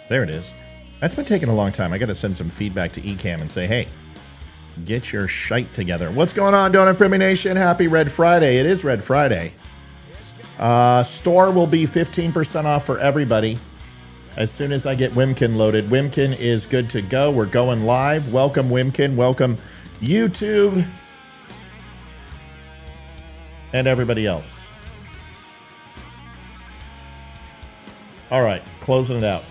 There it is. That's been taking a long time. I got to send some feedback to Ecamm and say, hey, get your shite together. What's going on, Donut Primmy Nation? Happy Red Friday. It is Red Friday. Store will be 15% off for everybody as soon as I get Wimkin loaded. Wimkin is good to go. We're going live. Welcome, Wimkin. Welcome, YouTube. And everybody else. All right, closing it out.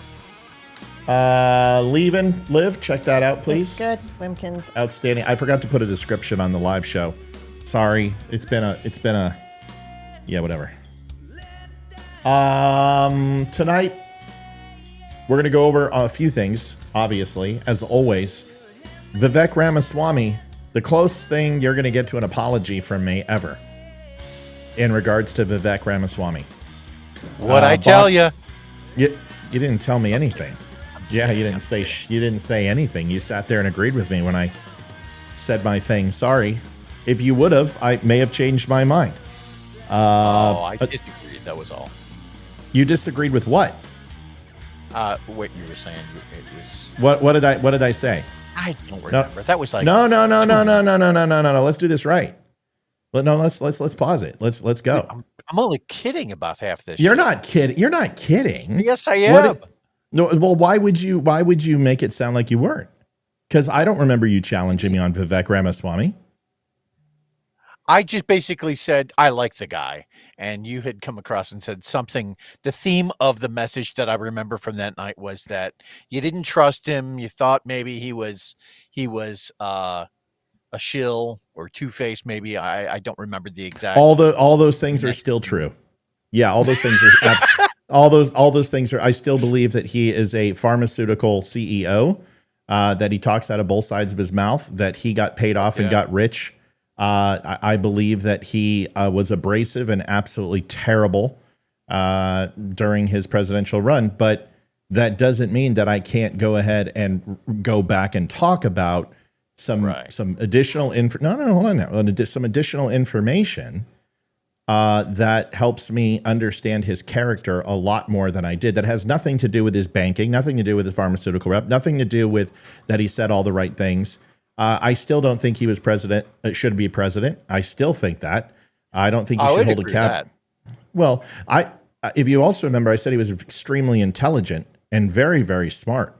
Liv, check that out, please. It's good. Wimkins. Outstanding. I forgot to put a description on the live show. Sorry. It's been a yeah, whatever. Tonight we're going to go over a few things, obviously, as always. Vivek Ramaswamy, the closest thing you're going to get to an apology from me ever in regards to Vivek Ramaswamy. What'd I tell you? You didn't tell me anything. Yeah, you didn't say anything. You sat there and agreed with me when I said my thing. Sorry. If you would have, I may have changed my mind. I disagreed. That was all. You disagreed with what? What you were saying. It was. What did I say? I don't remember. That was like no. Let's do this right. Let's pause it. Let's go. I'm only kidding about half this. You're not kidding. You're not kidding. Yes, I am. No. Well, why would you make it sound like you weren't? Because I don't remember you challenging me on Vivek Ramaswamy. I just basically said I like the guy, and you had come across and said something. The theme of the message that I remember from that night was that you didn't trust him. You thought maybe he was a shill or two-faced. Maybe I don't remember the exact. All those things are still true. Yeah, all those things are all those things are. I still believe that he is a pharmaceutical CEO. That he talks out of both sides of his mouth. That he got paid off and got rich. I believe that he was abrasive and absolutely terrible during his presidential run, but that doesn't mean that I can't go ahead and go back and talk about some additional some additional information that helps me understand his character a lot more than I did. That has nothing to do with his banking, nothing to do with his pharmaceutical rep, nothing to do with that he said all the right things. I still don't think he was president. It should be president. I still think that. I don't think he should hold a cap. Well, if you also remember, I said he was extremely intelligent and very, very smart.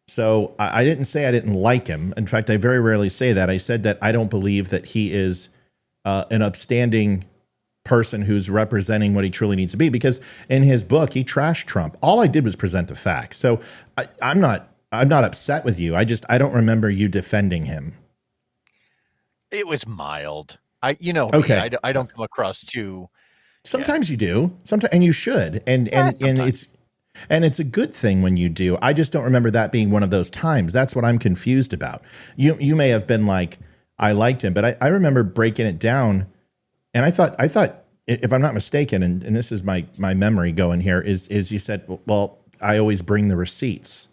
So I didn't say I didn't like him. In fact, I very rarely say that. I said that I don't believe that he is an upstanding person who's representing what he truly needs to be, because in his book, he trashed Trump. All I did was present the facts. So I'm not upset with you. I don't remember you defending him. It was mild. I don't come across too. Sometimes you do. Sometimes, and you should. And it's a good thing when you do. I just don't remember that being one of those times. That's what I'm confused about. You may have been like, I liked him, but I remember breaking it down, and I thought if I'm not mistaken, and this is my memory going here, is you said, well, I always bring the receipts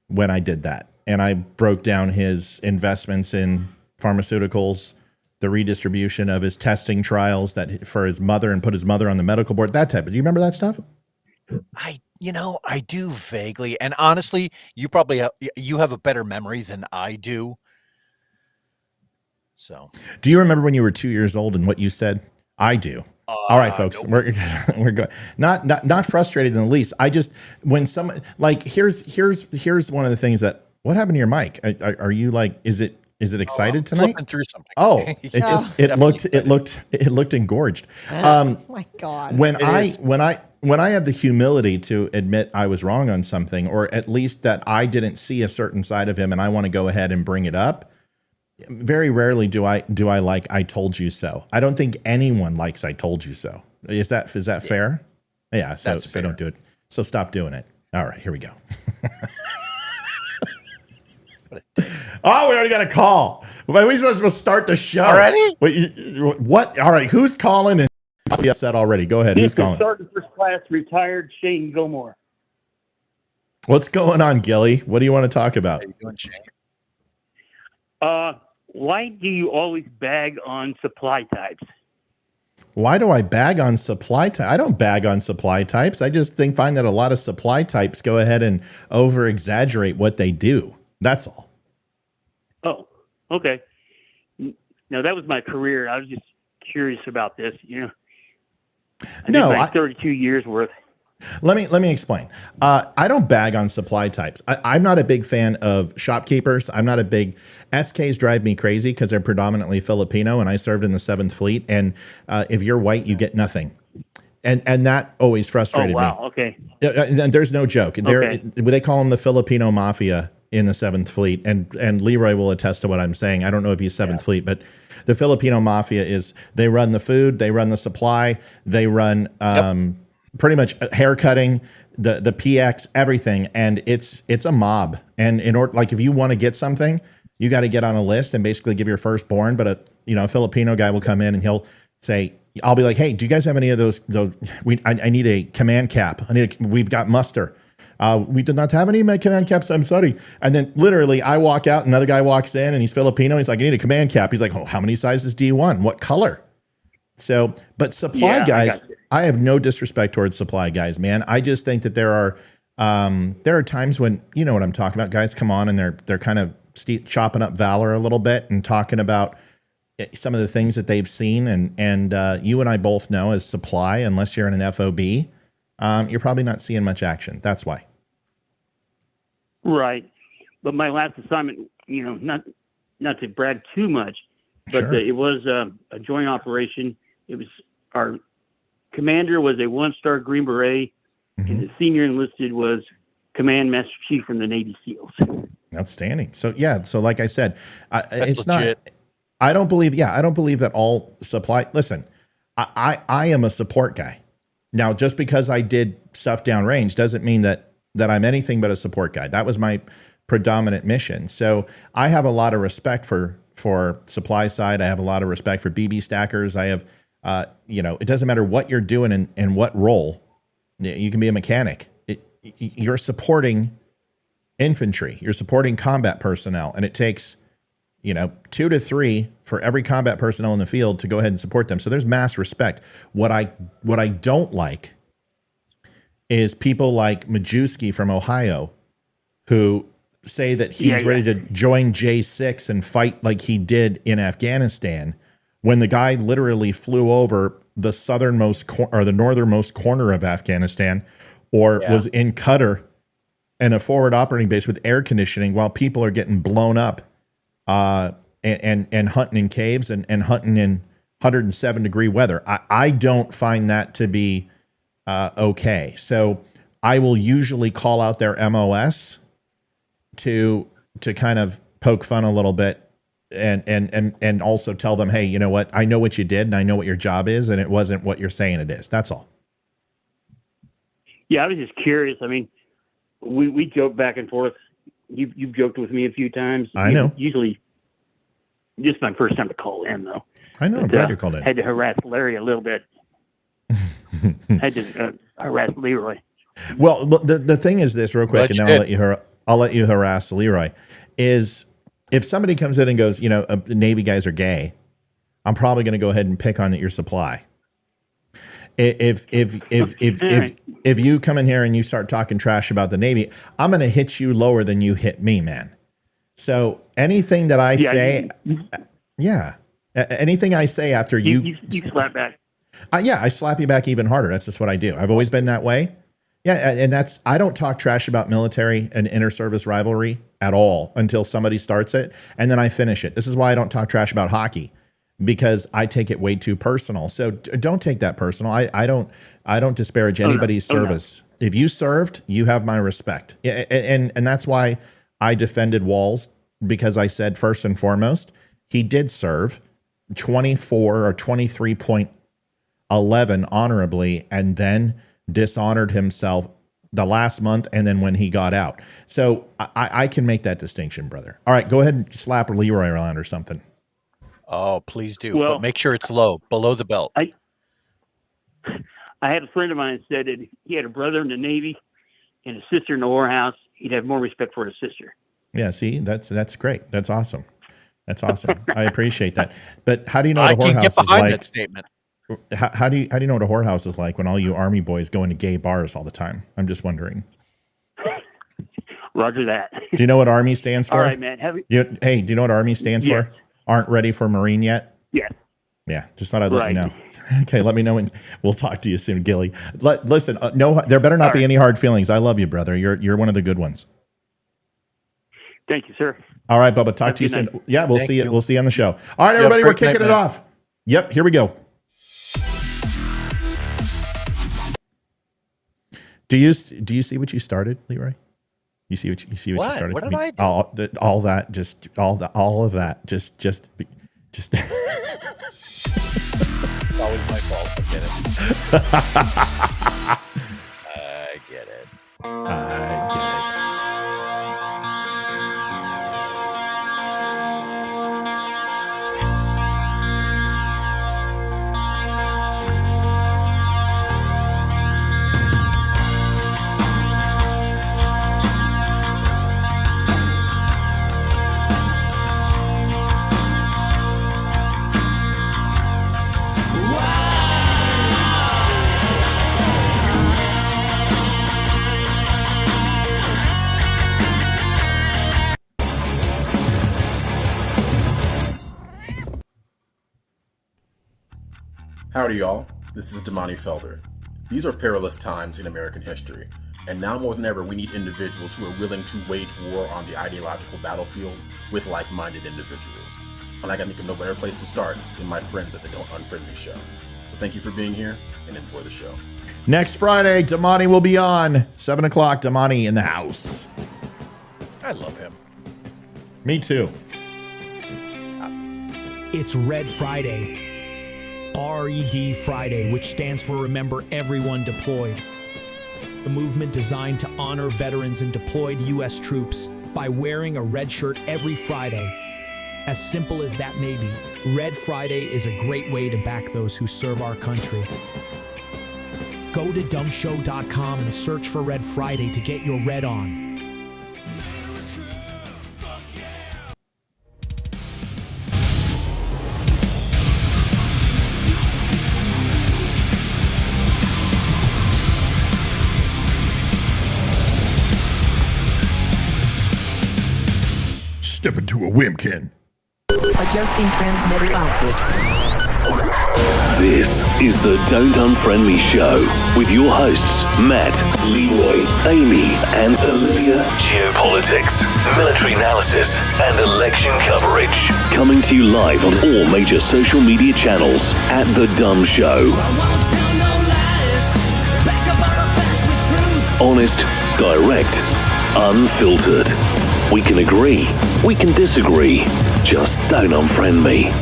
when I did that. And I broke down his investments in pharmaceuticals, the redistribution of his testing trials that for his mother, and put his mother on the medical board, that type. Do you remember that stuff? I do vaguely. And honestly, you probably have a better memory than I do. So do you remember when you were 2 years old and what you said? I do. All right, folks, nope. we're good. Not frustrated in the least. I just, when someone like, here's one of the things that, what happened to your mic? Are you like, is it excited tonight? Flipping through something. Oh, it looked engorged. Oh my God. When I have the humility to admit I was wrong on something, or at least that I didn't see a certain side of him, and I want to go ahead and bring it up, very rarely do I like I told you so. I don't think anyone likes I told you so. Is that fair? Yeah, so don't do it. So stop doing it. All right, here we go. Oh, we already got a call. Are we supposed to start the show already? What? All right, who's calling? And be upset already. Go ahead. Who's calling? Sergeant First Class retired Shane Gilmore. What's going on, Gilly? What do you want to talk about? How you doing, Shane? Why do you always bag on supply types? Why do I bag on supply type? I don't bag on supply types. I just find that a lot of supply types go ahead and over exaggerate what they do. That's all. Oh, okay. No, that was my career. I was just curious about this. I did like 32 years worth. Let me explain. I don't bag on supply types. I'm not a big fan of shopkeepers. I'm not a big SKs drive me crazy because they're predominantly Filipino, and I served in the 7th Fleet. And if you're white, you get nothing, and that always frustrated me. Oh wow, okay. And there's no joke. They call them the Filipino Mafia in the 7th Fleet, and Leroy will attest to what I'm saying. I don't know if he's 7th Fleet, but the Filipino Mafia they run the food, they run the supply, they run. Pretty much hair cutting, the PX, everything, and it's a mob. And in order, like, if you want to get something, you got to get on a list and basically give your firstborn. But a Filipino guy will come in and he'll say, "I'll be like, hey, do you guys have any of those? I need a command cap. We've got muster. We did not have any command caps. I'm sorry." And then literally, I walk out, another guy walks in, and he's Filipino. He's like, "I need a command cap." He's like, "Oh, how many sizes do you want? What color?" So, but supply guys, I have no disrespect towards supply guys, man. I just think that there are times when, you know what I'm talking about, guys come on and they're kind of chopping up Valor a little bit and talking about some of the things that they've seen. And you and I both know as supply, unless you're in an FOB, you're probably not seeing much action. That's why. Right. But my last assignment, not to brag too much, but Sure. It was a joint operation. It was our commander was a 1-star Green Beret, and the senior enlisted was Command Master Chief from the Navy SEALs. Outstanding. So yeah. So like I said, it's legit. not. I don't believe that all supply. Listen, I am a support guy. Now, just because I did stuff downrange doesn't mean that I'm anything but a support guy. That was my predominant mission. So I have a lot of respect for supply side. I have a lot of respect for BB stackers. I have, it doesn't matter what you're doing and what role. You can be a mechanic. You're supporting infantry. You're supporting combat personnel, and it takes 2 to 3 for every combat personnel in the field to go ahead and support them. So there's mass respect. What I don't like is people like Majewski from Ohio who say that he's ready to join J6 and fight like he did in Afghanistan, when the guy literally flew over the southernmost or the northernmost corner of Afghanistan, or was in Qatar in a forward operating base with air conditioning while people are getting blown up and hunting in caves and hunting in 107-degree weather. I don't find that to be okay. So I will usually call out their MOS to kind of poke fun a little bit and also tell them, hey, you know what? I know what you did and I know what your job is, and it wasn't what you're saying it is. That's all. Yeah, I was just curious. I mean, we joke back and forth. You've joked with me a few times. I know. Usually, this is my first time to call in, though. I know. I'm glad you called in. Had to harass Larry a little bit. Had to harass Leroy. Well, the thing is this, real quick, and then I'll let you harass Leroy. Is if somebody comes in and goes, Navy guys are gay, I'm probably going to go ahead and pick on your supply. If you come in here and you start talking trash about the Navy, I'm going to hit you lower than you hit me, man. So anything that I say, anything I say after you slap back. I slap you back even harder. That's just what I do. I've always been that way. Yeah, and I don't talk trash about military and inter-service rivalry at all until somebody starts it, and then I finish it. This is why I don't talk trash about hockey, because I take it way too personal. So don't take that personal. I don't disparage anybody's service. If you served, you have my respect. And that's why I defended Walls, because I said first and foremost, he did serve 24 or 23.11 honorably, and then dishonored himself the last month and then when he got out. So I can make that distinction, brother. All right, go ahead and slap Leroy around or something. Oh, please do. Well, but make sure it's low, below the belt. I had a friend of mine said that he had a brother in the Navy and a sister in the whorehouse. He'd have more respect for his sister. Yeah, see, that's great. That's awesome. That's awesome. I appreciate that. But how do you know I the can whorehouse get is behind like? that statement. How do you know what a whorehouse is like when all you Army boys go into gay bars all the time? I'm just wondering. Roger that. Do you know what Army stands for? All right, man. Do you know what Army stands for? Aren't ready for Marine yet? Yes. Yeah, just thought I'd let you know. Okay, let me know when we'll talk to you soon, Gilly. Listen, no, there better not be any hard feelings. I love you, brother. You're one of the good ones. Thank you, sir. All right, Bubba. Talk to you soon. Yeah, we'll see you. We'll see you on the show. All right, everybody, we're kicking it off. Yep, here we go. Do you see what you started, Leroy? You see what you started? What did I do? All of that. Just. It's always my fault. I get it. I get it. Howdy, y'all. This is Damani Felder. These are perilous times in American history, and now more than ever, we need individuals who are willing to wage war on the ideological battlefield with like-minded individuals. And I can think of no better place to start than my friends at the Don't Unfriend Me show. So thank you for being here, and enjoy the show. Next Friday, Damani will be on 7 o'clock. Damani in the house. I love him. Me too. It's Red Friday. RED Friday, which stands for Remember Everyone Deployed. A movement designed to honor veterans and deployed U.S. troops by wearing a red shirt every Friday. As simple as that may be, Red Friday is a great way to back those who serve our country. Go to dumbshow.com and search for Red Friday to get your red on. Step into a Wimkin. Adjusting transmitter output. This is the Don't Unfriend Me show with your hosts, Matt, Leroy, Amy, and Olivia. Geopolitics, military analysis, and election coverage. Coming to you live on all major social media channels at The DUM Show. Honest, direct, unfiltered. We can agree, we can disagree. Just don't unfriend me.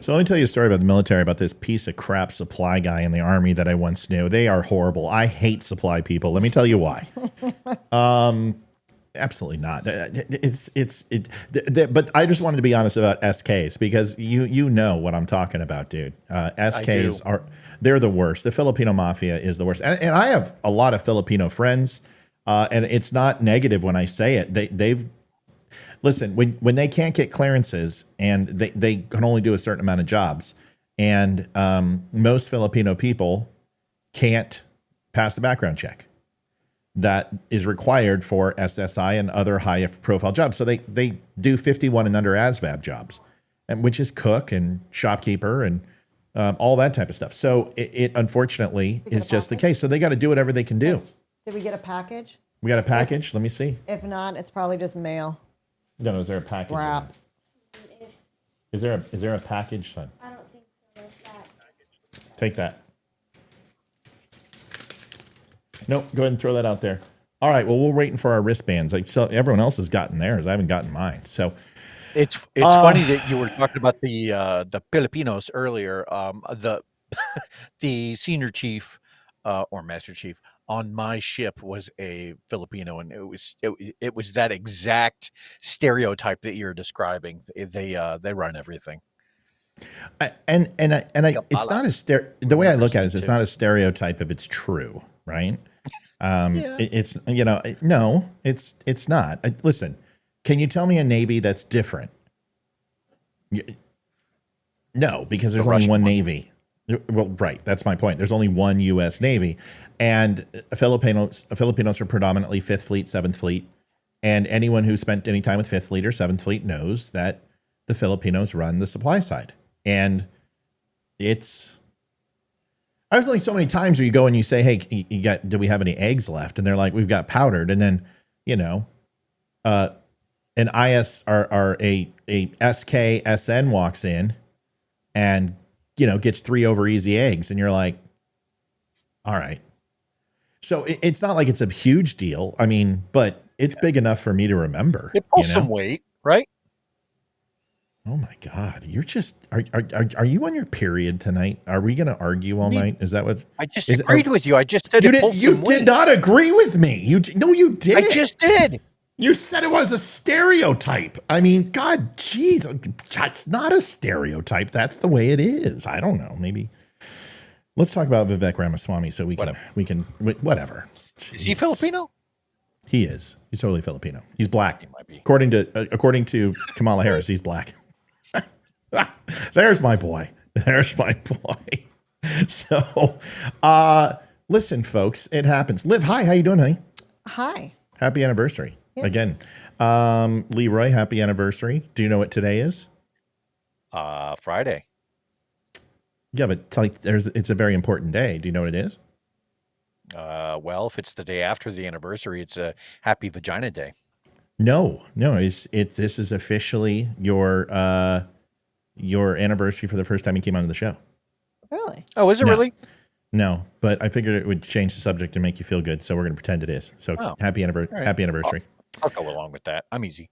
So let me tell you a story about the military, about this piece of crap supply guy in the Army that I once knew. They are horrible. I hate supply people. Let me tell you why. Absolutely not. But I just wanted to be honest about SKs because you know what I'm talking about, dude. SKs they're the worst. The Filipino mafia is the worst. And I have a lot of Filipino friends, and it's not negative when I say it. They've listen, when they can't get clearances and they can only do a certain amount of jobs, and most Filipino people can't pass the background check that is required for SSI and other high-profile jobs. So they do 51 and under ASVAB jobs, and which is cook and shopkeeper and all that type of stuff. So it unfortunately is just the case. So they got to do whatever they can do. Did we get a package? We got a package? Let me see. If not, it's probably just mail. No, is there a package? Wrap. Is there a package, son? I don't think so. What's that? Take that. Nope, go ahead and throw that out there. All right, well, we're waiting for our wristbands. So everyone else has gotten theirs. I haven't gotten mine. So it's funny that you were talking about the Filipinos earlier. The senior chief or master chief on my ship was a Filipino, and it was that exact stereotype that you're describing. They run everything. It's not a the way I look at it is it's not a stereotype if it's true, right? Yeah. It's no, it's not. Listen, can you tell me a Navy that's different? No, because there's only one Navy. Well, right. That's my point. There's only one U.S. Navy, and Filipinos are predominantly Fifth Fleet, Seventh Fleet, and anyone who spent any time with Fifth Fleet or Seventh Fleet knows that the Filipinos run the supply side, and it's. There's only so many times where you go and you say, "Hey, do we have any eggs left?" And they're like, "We've got powdered," and then an IS or a SKSN walks in and gets 3 over easy eggs, and you're like, all right. So it's not like it's a huge deal. I mean, but it's big enough for me to remember. It pulls some weight, right? Oh my God. You're just, are you on your period tonight? Are we going to argue all night? Is that what? I just agreed with you. I just said you did not agree with me. No, you didn't. I just did. You said it was a stereotype. I mean, God, jeez, it's not a stereotype. That's the way it is. I don't know. Maybe let's talk about Vivek Ramaswamy so we can whatever. Jeez. Is he Filipino? He is. He's totally Filipino. He's black. He might be. According to Kamala Harris, he's black. There's my boy. There's my boy. So, listen, folks, it happens. Liv, hi. How you doing, honey? Hi. Happy anniversary. Yes. Again. Leroy, happy anniversary. Do you know what today is? Friday. Yeah, but it's a very important day. Do you know what it is? Well, if it's the day after the anniversary, it's a happy vagina day. No. This is officially your anniversary for the first time you came onto the show. Really? Oh, is it really? No, but I figured it would change the subject and make you feel good, so we're going to pretend it is. So happy anniversary! Right. Happy anniversary! I'll go along with that. I'm easy.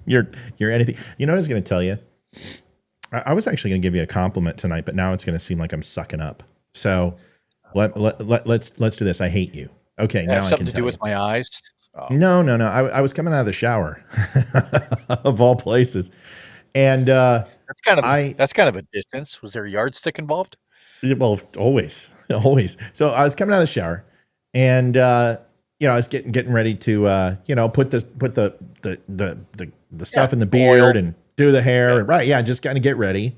You're anything. You know what I was going to tell you? I was actually going to give you a compliment tonight, but now it's going to seem like I'm sucking up. So let's do this. I hate you. Okay, now I can something to tell do with my eyes. Oh. No. I was coming out of the shower, of all places, and that's kind of a distance. Was there a yardstick involved? Well, always. So I was coming out of the shower, and I was getting ready to put the stuff in the beard and do the hair, right? Yeah, just kind of get ready.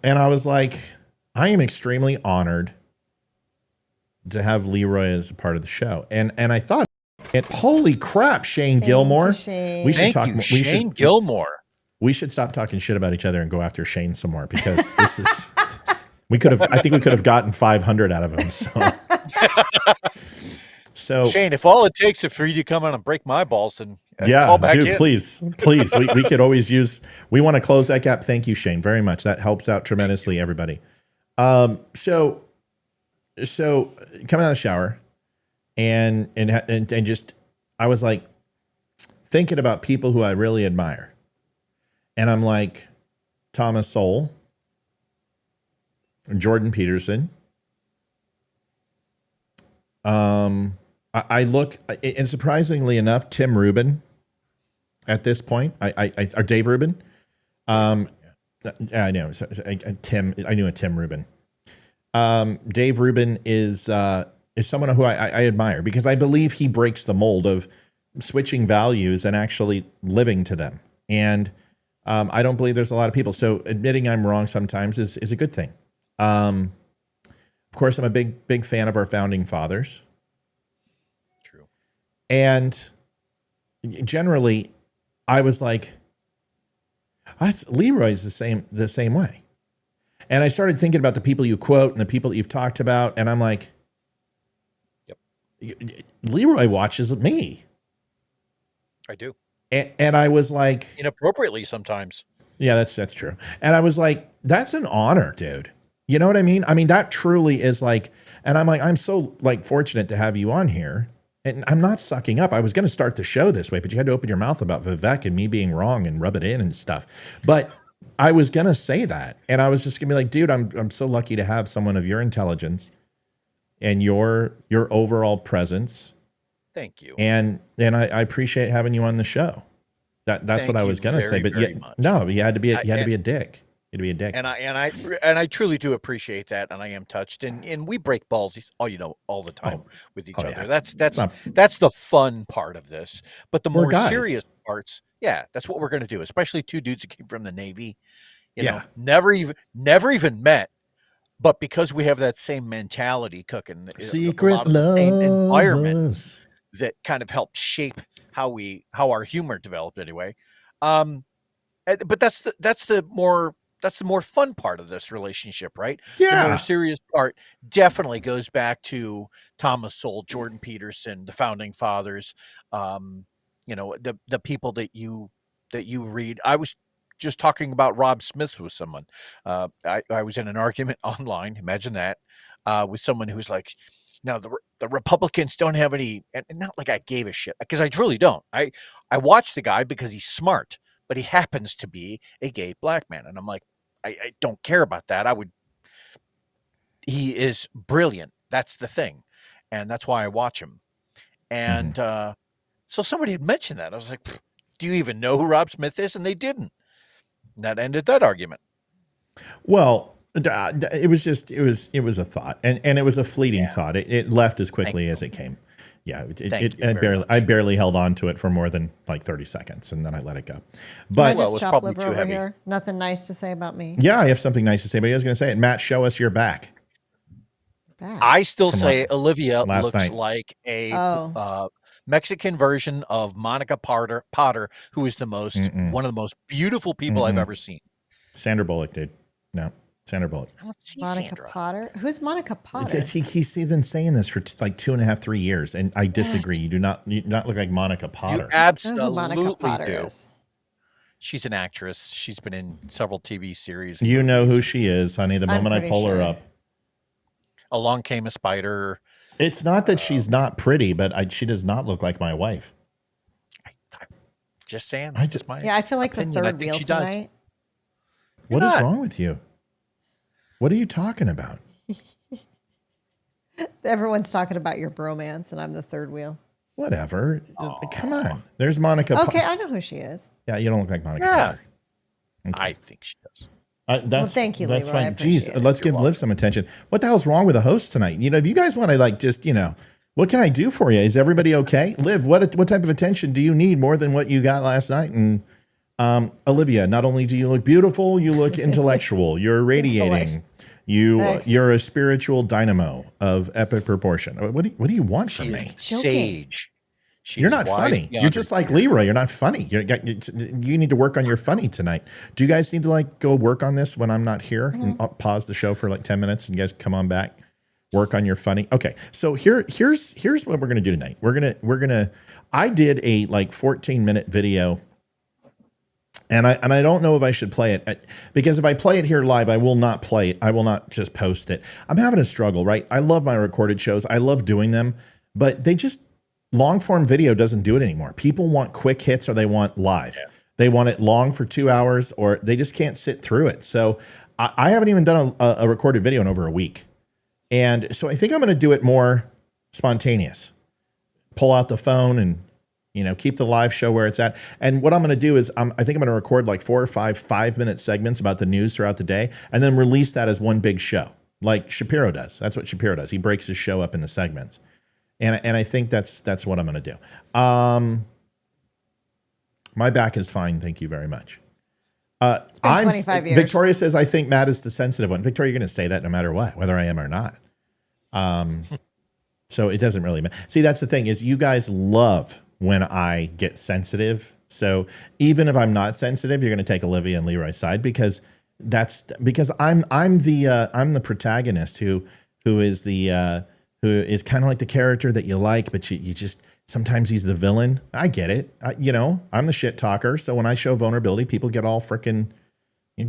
And I was like, I am extremely honored to have Leroy as a part of the show, and I thought, holy crap, Shane Gilmore. Shane. We should talk. Shane Gilmore. We should stop talking shit about each other and go after Shane some more, because this is. I think we could have gotten 500 out of him. So Shane, if all it takes is for you to come on and break my balls, then yeah, back dude, in. please. We could always use. We want to close that gap. Thank you, Shane, very much. That helps out tremendously, everybody. So coming out of the shower, and just I was like thinking about people who I really admire, and I'm like Thomas Sowell, Jordan Peterson. I look, and surprisingly enough, Tim Rubin. At this point, or Dave Rubin. I know. I knew a Tim Rubin. Dave Rubin is someone who I admire, because I believe he breaks the mold of switching values and actually living to them. And I don't believe there's a lot of people. So admitting I'm wrong sometimes is a good thing. Of course, I'm a big fan of our founding fathers. True. And generally, I was like, Leroy's the same way. And I started thinking about the people you quote and the people that you've talked about, and I'm like, yep, Leroy watches me. I do. And I was like, inappropriately sometimes. Yeah, that's true. And I was like, that's an honor, dude. You know what I mean? I mean, that truly is like, and I'm like, I'm so like fortunate to have you on here. And I'm not sucking up. I was going to start the show this way, but you had to open your mouth about Vivek and me being wrong and rub it in and stuff. But I was going to say that. And I was just going to be like, dude, I'm so lucky to have someone of your intelligence and your overall presence. Thank you. And I appreciate having you on the show. That's what I was going to say. But you had to be a dick. You'd be a dick. And I truly do appreciate that, and I am touched. And we break balls all the time with each other. Yeah. That's the fun part of this. But the more serious parts, yeah, that's what we're going to do. Especially two dudes that came from the Navy. You Yeah. know, never even met, but because we have that same mentality cooking, a Secret lot of the same environment lovers. that kind of helped shape how our humor developed anyway. But that's the more fun part of this relationship, right? The more Yeah. serious part definitely goes back to Thomas Sowell, Jordan Peterson, the founding fathers, you know, the people that you read. I was just talking about Rob Smith with someone. I was in an argument online, imagine that, with someone who's like, no, the Republicans don't have any, and not like I gave a shit, because I truly don't. I watch the guy because he's smart, but he happens to be a gay black man. And I'm like, I don't care about that. He is brilliant. That's the thing. And that's why I watch him. And so somebody had mentioned that. I was like, do you even know who Rob Smith is? And they didn't. And that ended that argument. Well, it was a thought, and it was a fleeting thought. It left as quickly as it came. Yeah, I barely held on to it for more than like 30 seconds, and then I let it go. But I just chopped liver over here. Nothing nice to say about me. Yeah, I have something nice to say, but I was going to say it. Matt, show us your back. I still say Olivia looks like a Mexican version of Monica Potter, who is one of the most beautiful people I've ever seen. Sandra Bullock, dude. No, Sandra Bullock. I don't see Monica Sandra. Potter. Who's Monica Potter? He's been saying this for like 2.5, 3 years, and I disagree. You do not look like Monica Potter. You absolutely Monica Potter do. is. She's an actress. She's been in several TV series. You know who she is, honey. The moment I pull her up. Along Came a Spider. It's not that she's not pretty, but she does not look like my wife. I'm just saying. I feel like opinion. The third wheel tonight. What is wrong with you? What are you talking about? Everyone's talking about your bromance, and I'm the third wheel. Whatever. Come on. There's Monica. Okay, I know who she is. Yeah, you don't look like Monica. Potter. Okay. I think she does. Thank you, that's Leroy. fine. Jeez, let's give Liv some attention. What the hell's wrong with the host tonight? You know, if you guys want to what can I do for you? Is everybody okay? Liv, what type of attention do you need more than what you got last night? And Olivia, not only do you look beautiful, you look intellectual. You're radiating. You're a spiritual dynamo of epic proportion. What do you want from me? Sage. You're not funny. You're just like Leroy. You're not funny. You need to work on your funny tonight. Do you guys need to go work on this when I'm not here? And I'll pause the show for like 10 minutes and you guys come on back. Work on your funny. Okay. So here's what we're gonna do tonight. I did a 14-minute video. And I don't know if I should play it because if I play it here live, I will not just post it. I'm having a struggle, right? I love my recorded shows. I love doing them, but long form video doesn't do it anymore. People want quick hits or they want live. Yeah. They want it long for 2 hours or they just can't sit through it. So I haven't even done a recorded video in over a week. And so I think I'm going to do it more spontaneous. Pull out the phone and, keep the live show where it's at. And what I'm going to do is I think I'm going to record 4 or 5 5-minute segments about the news throughout the day and then release that as one big show like Shapiro does. That's what Shapiro does. He breaks his show up into segments. And I think that's what I'm going to do. My back is fine. Thank you very much. It's been 25 years. Victoria says, I think Matt is the sensitive one. Victoria, you're going to say that no matter what, whether I am or not. So it doesn't really matter. See, that's the thing is you guys love when I get sensitive. So even if I'm not sensitive, you're going to take Olivia and Leroy's side because I'm the protagonist who is kind of like the character that you like, but you just sometimes he's the villain. I get it. I'm the shit talker. So when I show vulnerability, people get all freaking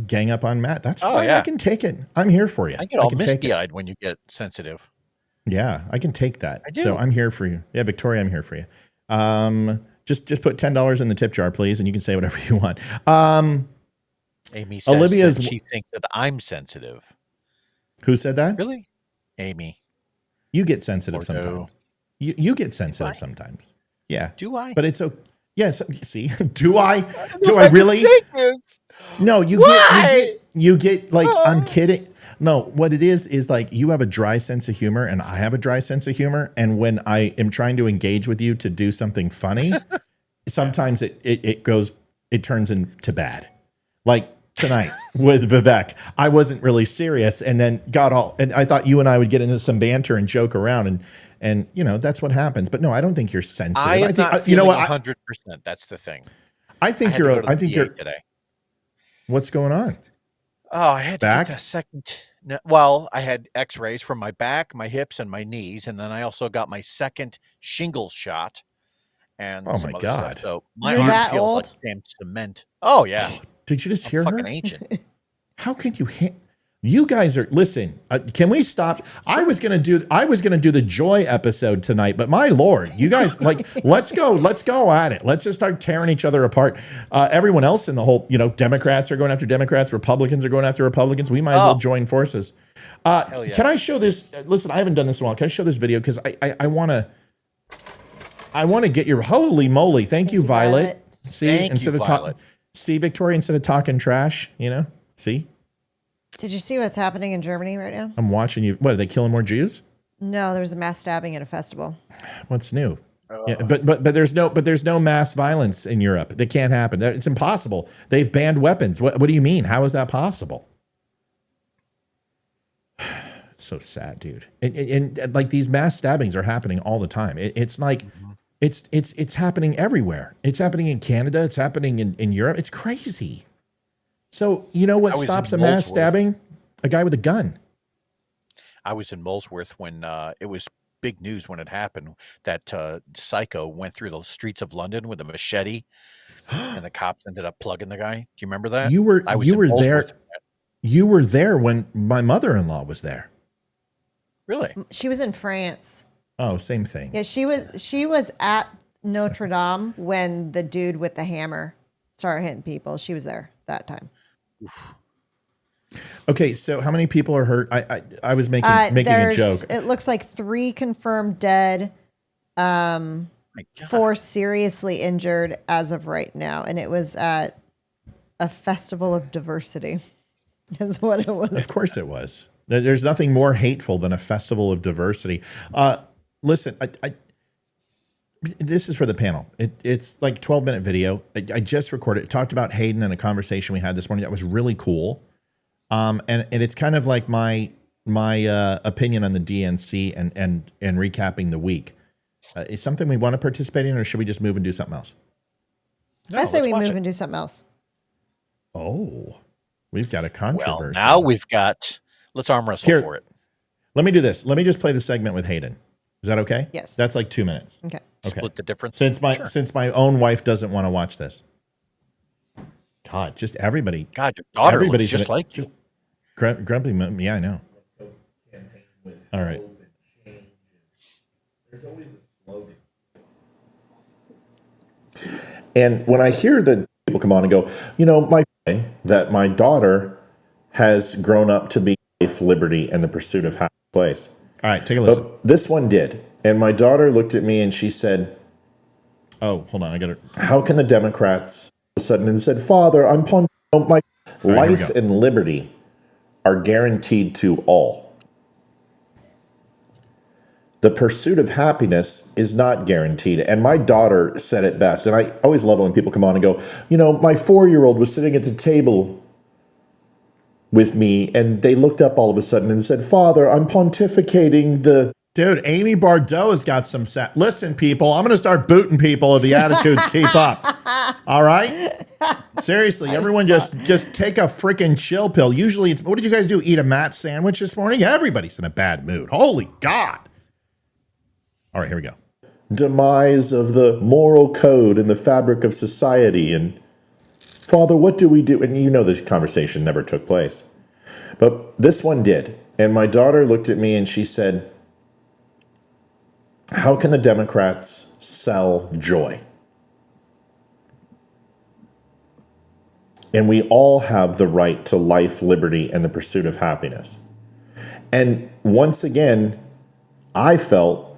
gang up on Matt. That's fine. Yeah. I can take it. I'm here for you. I get all misty-eyed when you get sensitive. Yeah, I can take that. So I'm here for you. Yeah, Victoria, I'm here for you. Just put $10 in the tip jar, please, and you can say whatever you want. Amy says that she thinks that I'm sensitive. Who said that? Really? Amy. You get sensitive sometimes. No. You get sensitive sometimes. Yeah. Do I? But it's okay. Yes. See, do I? Do I really? No, you get I'm kidding. No, what it is like you have a dry sense of humor and I have a dry sense of humor. And when I am trying to engage with you to do something funny, sometimes it turns into bad. Like tonight with Vivek. I wasn't really serious, and then and I thought you and I would get into some banter and joke around, and that's what happens. But no, I don't think you're sensitive. I am think, not you know what? 100%. That's the thing. I think you're today. What's going on? Oh, I had to back? get a second. Well, I had x-rays from my back, my hips, and my knees. And then I also got my second shingles shot. And oh my God. So my You're arm that feels old? like damn cement. Oh yeah. Did you just I'm hear fucking her? ancient. How can you you guys are listen, can we stop? I was going to do the joy episode tonight, but my Lord, you guys let's go at it. Let's just start tearing each other apart. Everyone else in the whole, Democrats are going after Democrats, Republicans are going after Republicans. We might as well join forces. Hell yeah. Can I show this? Listen, I haven't done this in a while. Can I show this video? Cause I want to get your holy moly. Thank you, Violet. See, Thank you, Violet. See, Victoria, instead of talking trash, see? Did you see what's happening in Germany right now? I'm watching you. What, are they killing more Jews? No, there was a mass stabbing at a festival. What's new? Yeah, but there's no mass violence in Europe. That can't happen. It's impossible. They've banned weapons. What do you mean? How is that possible? It's so sad, dude. And like these mass stabbings are happening all the time. It's like it's happening everywhere. It's happening in Canada. It's happening in Europe. It's crazy. So you know what stops a mass stabbing? A guy with a gun. I was in Molesworth when it was big news when it happened that psycho went through the streets of London with a machete, and the cops ended up plugging the guy. Do you remember that? You were there. You were there when my mother-in-law was there. Really? She was in France. Oh, same thing. Yeah, she was at Notre Dame when the dude with the hammer started hitting people. She was there that time. Okay, so how many people are hurt? I was making a joke. It looks like 3 confirmed dead, 4 seriously injured as of right now, and it was at a festival of diversity. Is what it was. Of course, it was. There's nothing more hateful than a festival of diversity. Listen, this is for the panel. It's like 12-minute video. I just recorded it. Talked about Hayden and a conversation we had this morning that was really cool. And it's kind of like my opinion on the DNC and recapping the week. Is something we want to participate in, or should we just move and do something else? No, I say we move and do something else. Oh, we've got a controversy. Well, now we've got. Let's arm wrestle for it. Let me do this. Let me just play the segment with Hayden. Is that okay? Yes. That's like 2 minutes. Okay. Split the difference. Since my own wife doesn't want to watch this. God, just everybody. God, your daughter looks just like you. Grumpy. Yeah, I know. All right. There's always a slogan. And when I hear that people come on and go, that my daughter has grown up to be life, liberty, and the pursuit of happy place. All right, take a listen. But this one did. And my daughter looked at me and she said, oh, hold on, I got it. How can the Democrats all of a sudden and said, Father, my life and liberty are guaranteed to all. The pursuit of happiness is not guaranteed. And my daughter said it best. And I always love it when people come on and go, my 4-year-old was sitting at the table with me, and they looked up all of a sudden and said, Father, I'm pontificating the... Dude, Amy Bardot has got some... Listen, people, I'm going to start booting people if the attitudes keep up. All right? Seriously, everyone just take a freaking chill pill. Usually it's... What did you guys do? Eat a Matt sandwich this morning? Everybody's in a bad mood. Holy God. All right, here we go. Demise of the moral code and the fabric of society. And Father, what do we do? And this conversation never took place. But this one did. And my daughter looked at me and she said, how can the Democrats sell joy? And we all have the right to life, liberty, and the pursuit of happiness. And once again, I felt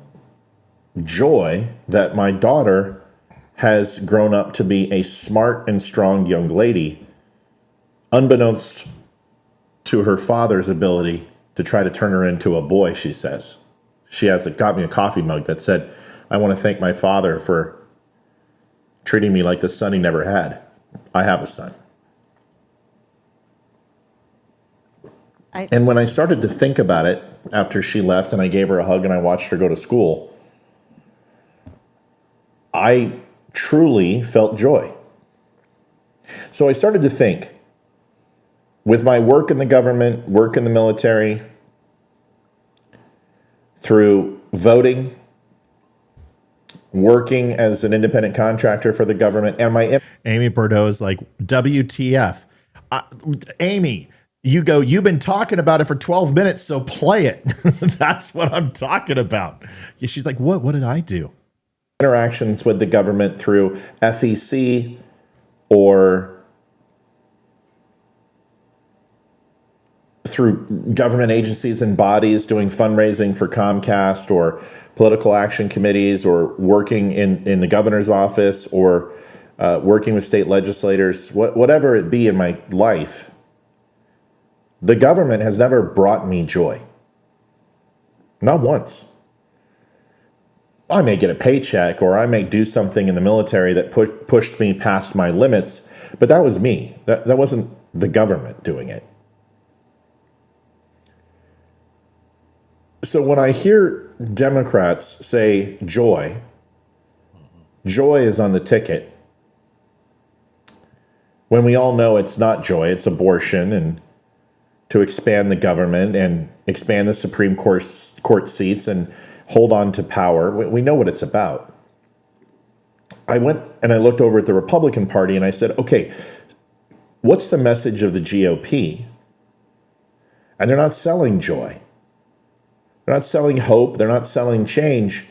joy that my daughter has grown up to be a smart and strong young lady, unbeknownst to her father's ability to try to turn her into a boy, she says. She got me a coffee mug that said, I want to thank my father for treating me like the son he never had. I have a son. And when I started to think about it after she left and I gave her a hug and I watched her go to school, I truly felt joy. So I started to think, with my work in the government, work in the military, through voting, working as an independent contractor for the government, and my... Amy Bordeaux is like, WTF. Amy, you've been talking about it for 12 minutes, so play it. That's what I'm talking about. She's like, what did I do? Interactions with the government through FEC or through government agencies and bodies doing fundraising for Comcast or political action committees or working in the governor's office or working with state legislators, whatever it be in my life, the government has never brought me joy. Not once. I may get a paycheck or I may do something in the military that pushed me past my limits, but that was me. That wasn't the government doing it. So when I hear Democrats say joy is on the ticket, when we all know it's not joy, it's abortion, and to expand the government and expand the Supreme Court seats and hold on to power. We know what it's about. I went and I looked over at the Republican Party and I said, okay, what's the message of the GOP? And they're not selling joy. They're not selling hope. They're not selling change.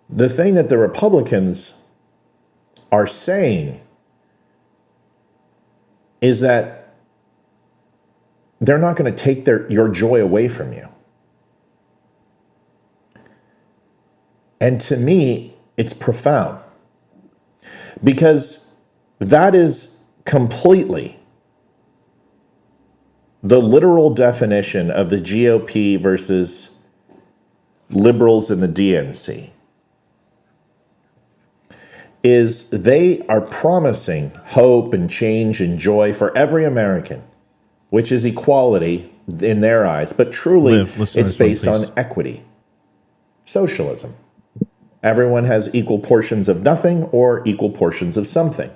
The thing that the Republicans are saying is that they're not going to take your joy away from you. And to me, it's profound because that is completely the literal definition of the GOP versus liberals in the DNC. Is they are promising hope and change and joy for every American, which is equality in their eyes, but truly it's based on equity, socialism. Everyone has equal portions of nothing or equal portions of something.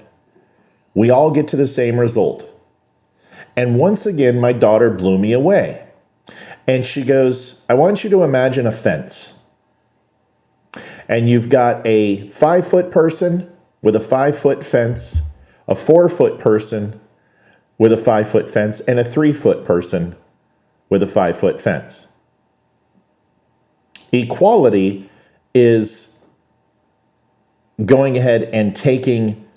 We all get to the same result. And once again, my daughter blew me away. And she goes, I want you to imagine a fence. And you've got a 5-foot person with a 5-foot fence, a 4-foot person with a 5-foot fence, and a 3-foot person with a 5-foot fence. Equality is going ahead and taking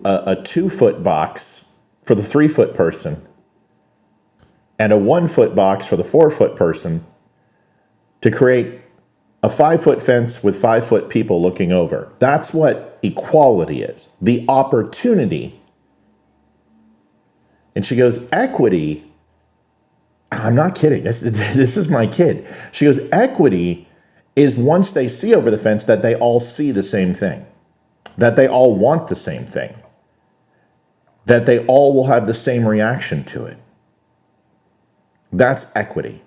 a 2-foot box for the 3-foot person and a 1-foot box for the 4-foot person to create a 5-foot fence with 5-foot people looking over. That's what equality is. The opportunity. And she goes, equity. I'm not kidding. This is my kid. She goes, equity is once they see over the fence that they all see the same thing, that they all want the same thing, that they all will have the same reaction to it. That's equity.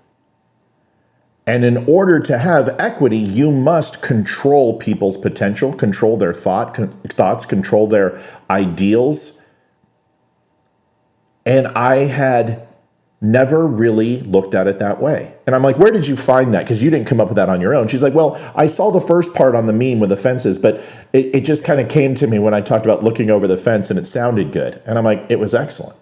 And in order to have equity, you must control people's potential, control their thoughts, control their ideals. And I had never really looked at it that way. And I'm like, where did you find that? Because you didn't come up with that on your own. She's like, well, I saw the first part on the meme with the fences, but it just kind of came to me when I talked about looking over the fence and it sounded good. And I'm like, it was excellent.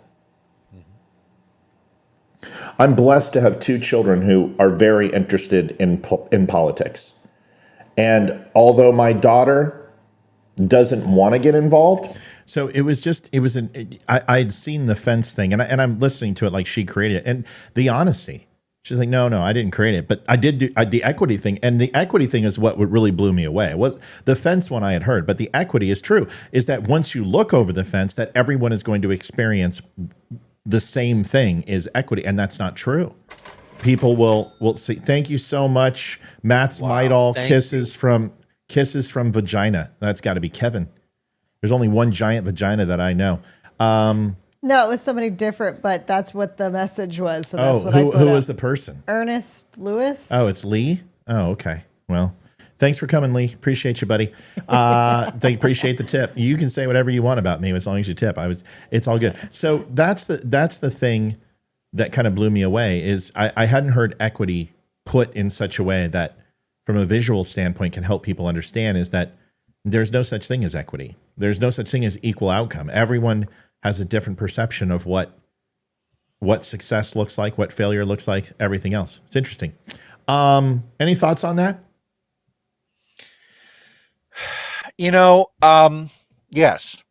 I'm blessed to have 2 children who are very interested in politics. And although my daughter doesn't want to get involved. So I'd seen the fence thing and I'm listening to it like she created it. And the honesty, she's like, no, I didn't create it, but I did do the equity thing. And the equity thing is what really blew me away. The fence one I had heard, but the equity is true, is that once you look over the fence, that everyone is going to experience the same thing is equity. And that's not true. People will see. Thank you so much. Matt's Midall, kisses from vagina. That's got to be Kevin. There's only one giant vagina that I know. No, it was somebody different, but that's what the message was. So Oh, that's what I put who up. was the person? Ernest Lewis. Oh, it's Lee. Oh, okay. Well, thanks for coming, Lee. Appreciate you, buddy. Appreciate the tip. You can say whatever you want about me as long as you tip. It's all good. So that's the thing that kind of blew me away is I hadn't heard equity put in such a way that from a visual standpoint can help people understand is that there's no such thing as equity. There's no such thing as equal outcome. Everyone has a different perception of what success looks like, what failure looks like, everything else. It's interesting. Any thoughts on that? Yes.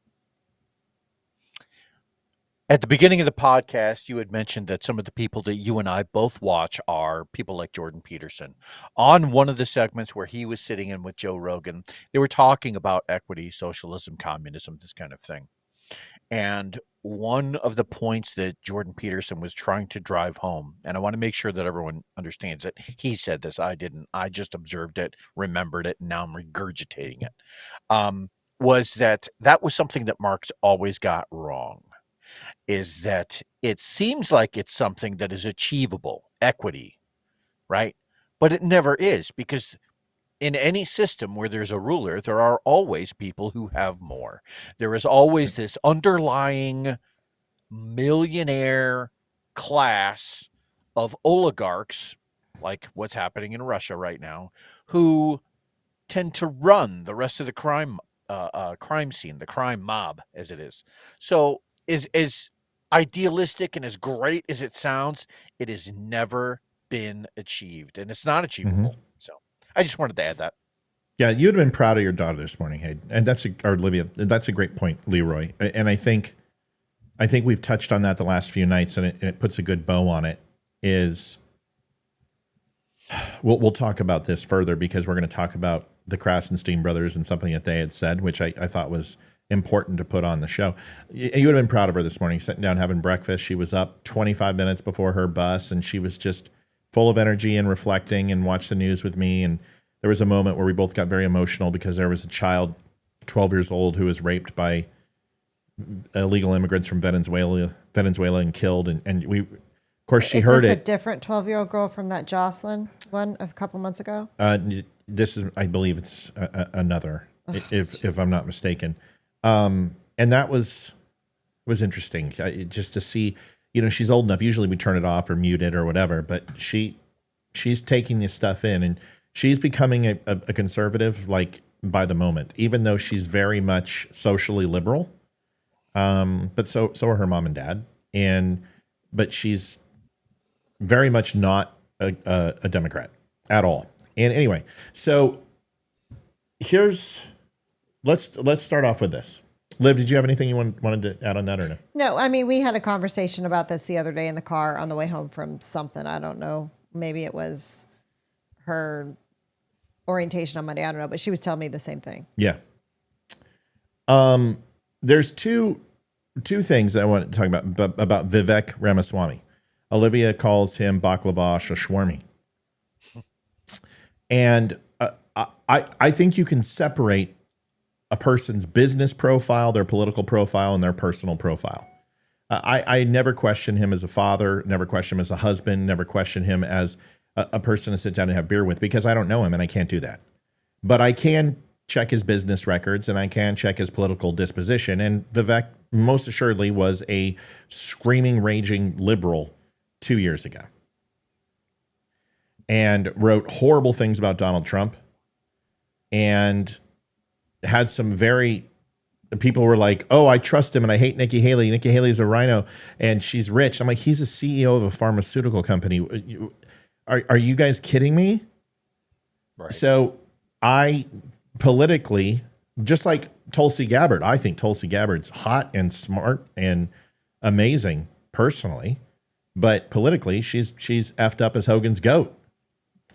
At the beginning of the podcast, you had mentioned that some of the people that you and I both watch are people like Jordan Peterson. On one of the segments where he was sitting in with Joe Rogan, they were talking about equity, socialism, communism, this kind of thing. And one of the points that Jordan Peterson was trying to drive home, and I want to make sure that everyone understands it. He said this, I didn't. I just observed it, remembered it, and now I'm regurgitating it. Was that was something that Marx always got wrong, is that it seems like it's something that is achievable, equity, right? But it never is, because in any system where there's a ruler, there are always people who have more. There is always this underlying millionaire class of oligarchs, like what's happening in Russia right now, who tend to run the rest of the crime scene, the crime mob, as it is. So, as idealistic and as great as it sounds, it has never been achieved, and it's not achievable. Mm-hmm. So, I just wanted to add that. Yeah, you'd have been proud of your daughter this morning, Hayden, and or Olivia. That's a great point, Leroy. And I think we've touched on that the last few nights, and it puts a good bow on it. Is we'll talk about this further because we're going to talk about the Krassenstein brothers and something that they had said, which I thought was important to put on the show. You would have been proud of her this morning, sitting down having breakfast. She was up 25 minutes before her bus, and she was just full of energy and reflecting and watched the news with me. And there was a moment where we both got very emotional because there was a child, 12 years old, who was raped by illegal immigrants from Venezuela and killed. And we, of course, she heard it. Is this a different 12-year-old girl from that Jocelyn one a couple months ago? This is, I believe it's another, if I'm not mistaken. And that was interesting just to see. She's old enough. Usually we turn it off or mute it or whatever, but she's taking this stuff in, and she's becoming a conservative, like, by the moment, even though she's very much socially liberal. But so are her mom and dad. But she's very much not a Democrat at all. And anyway, so let's start off with this. Liv, did you have anything you wanted to add on that or no? No, I mean, we had a conversation about this the other day in the car on the way home from something. I don't know. Maybe it was her orientation on Monday. I don't know, but she was telling me the same thing. Yeah. There's two things I want to talk about Vivek Ramaswamy. Olivia calls him baklava shashwarmi. And I think you can separate a person's business profile, their political profile, and their personal profile. I never question him as a father, never question him as a husband, never question him as a person to sit down and have beer with, because I don't know him and I can't do that. But I can check his business records and I can check his political disposition. And Vivek most assuredly was a screaming, raging liberal 2 years ago and wrote horrible things about Donald Trump and had some people were like, oh, I trust him and I hate Nikki Haley. Nikki Haley's a rhino and she's rich. I'm like, he's a CEO of a pharmaceutical company. Are you guys kidding me? Right. So I politically, just like Tulsi Gabbard, I think Tulsi Gabbard's hot and smart and amazing personally, but politically she's effed up as Hogan's goat.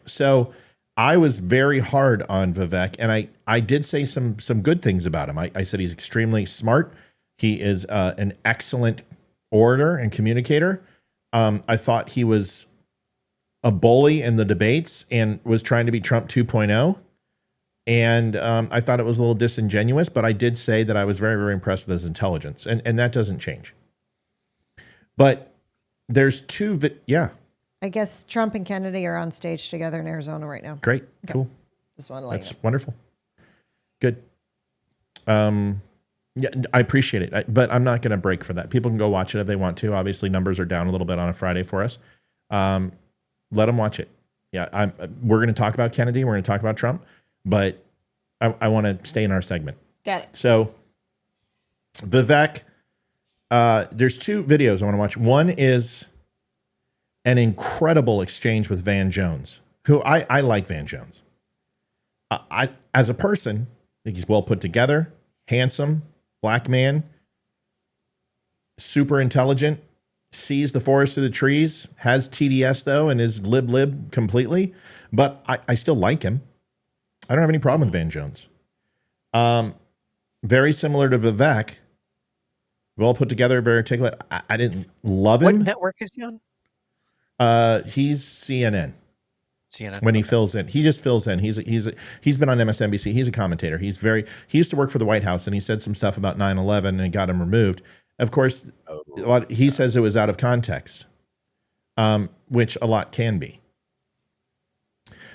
So I was very hard on Vivek, and I did say some good things about him. I said he's extremely smart. He is an excellent orator and communicator. I thought he was a bully in the debates and was trying to be Trump 2.0. And I thought it was a little disingenuous, but I did say that I was very, very impressed with his intelligence, and that doesn't change. But there's two. Yeah, I guess Trump and Kennedy are on stage together in Arizona right now. great, cool. Just want to let you That's know. wonderful. Good. Yeah, I appreciate it, but I'm not going to break for that. People can go watch it if they want to. Obviously, numbers are down a little bit on a Friday for us. Let them watch it. Yeah, we're going to talk about Kennedy. We're going to talk about Trump, but I want to stay in our segment. Got it. So, Vivek, there's two videos I want to watch. One is an incredible exchange with Van Jones, who I like Van Jones. I as a person, I think he's well put together, handsome, black man, super intelligent, sees the forest through the trees, has TDS though, and is lib completely. But I still like him. I don't have any problem with Van Jones. Very similar to Vivek, well put together, very articulate. I didn't love What him. network is he on? He's CNN. CNN. When he fills in, he just fills in. He's been on MSNBC. He's a commentator. He used to work for the White House, and he said some stuff about 9/11 and it got him removed. Of course, he says it was out of context, which a lot can be.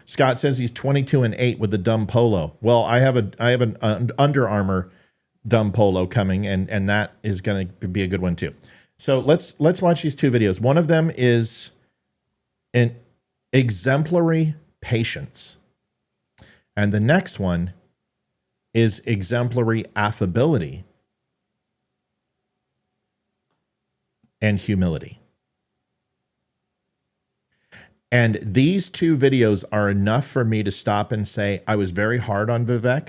Scott says he's 22-8 with the DUM polo. Well, I have an Under Armour DUM polo coming, and that is going to be a good one too. So let's watch these two videos. One of them is an exemplary patience, and the next one is exemplary affability and humility. And these two videos are enough for me to stop and say, I was very hard on Vivek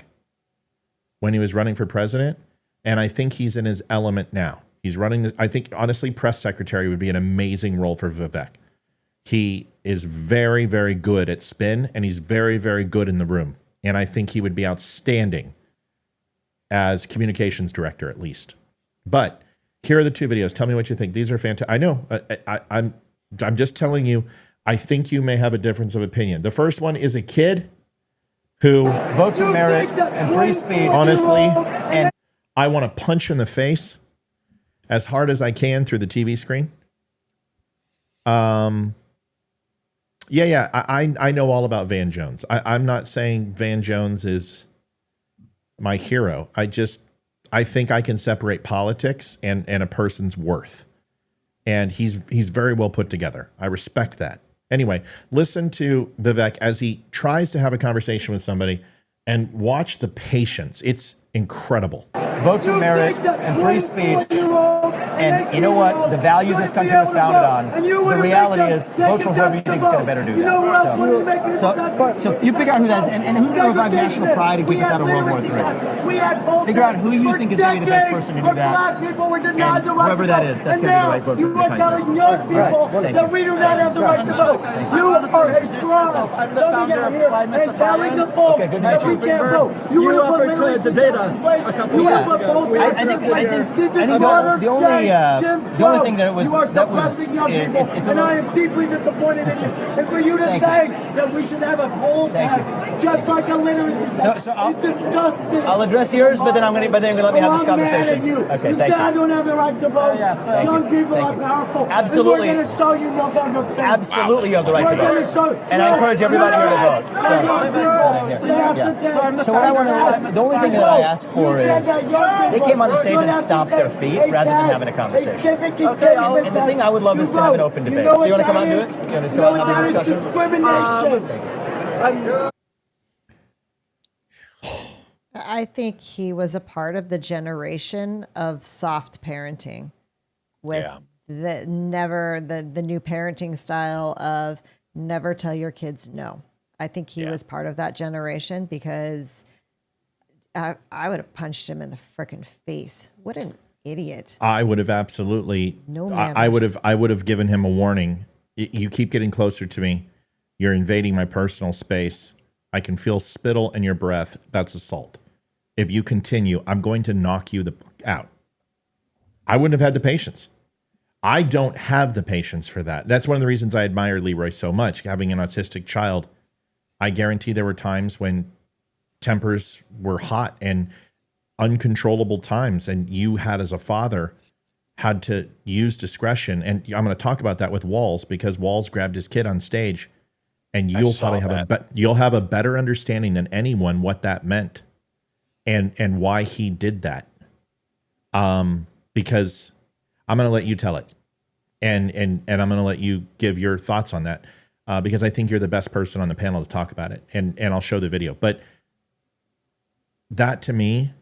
when he was running for president, and I think he's in his element now. He's running, I think, honestly, press secretary would be an amazing role for Vivek. He is very, very good at spin, and he's very, very good in the room. And I think he would be outstanding as communications director, at least. But here are the two videos. Tell me what you think. These are fantastic. I know. I'm just telling you, I think you may have a difference of opinion. The first one is a kid who vote for merit and free speech. Honestly, and I want to punch in the face as hard as I can through the TV screen. I know all about Van Jones. I'm not saying Van Jones is my hero. I think I can separate politics and a person's worth. And he's very well put together. I respect that. Anyway, listen to Vivek as he tries to have a conversation with somebody and watch the patience. It's incredible. Vote for merit and free speech. And you know what? The values this country was founded on. The reality is, vote for whoever you think is going to better do that. So you figure out who that is, and who's going to revive national pride and keep us out of World War III. Figure out who you think is going to be the best person to do that. And whoever that is, that's going to be the right vote for the country. You are telling young people that we do not have the right to vote. You are a scrum coming out here and telling the folks that we can't vote. You offered to debate us a couple of years ago. I think the only thing that was and I am deeply disappointed in you. And for you to say that we should have a poll test just like a literacy test is disgusting. I'll address yours, but then you're going to let me have this conversation. Okay, you say I don't have the right to vote. Young people are powerful. Absolutely. And we're going to show you November 5th. Absolutely, you have the right to vote. And I encourage everybody here to vote. So what I want to, the only thing that I ask for is they came on the stage and stomped their feet rather than having a conversation. Okay, and the thing I would love is to have an open debate. So you want to come out and do it? You want to come out and have a discussion? Discrimination. I think he was a part of the generation of soft parenting with the new parenting style of never tell your kids no. I think he was part of that generation because I would have punched him in the frickin' face. What an idiot. I would have absolutely. No manners. I would have given him a warning. You keep getting closer to me. You're invading my personal space. I can feel spittle in your breath. That's assault. If you continue, I'm going to knock you out. I wouldn't have had the patience. I don't have the patience for that. That's one of the reasons I admire Leroy so much. Having an autistic child, I guarantee there were times when tempers were hot and uncontrollable times, and you had as a father had to use discretion. And I'm going to talk about that with Walls, because Walls grabbed his kid on stage, and you'll probably have you'll have a better understanding than anyone what that meant and why he did that. Because I'm going to let you tell it, and I'm going to let you give your thoughts on that, because I think you're the best person on the panel to talk about it, and I'll show the video. But that, to me,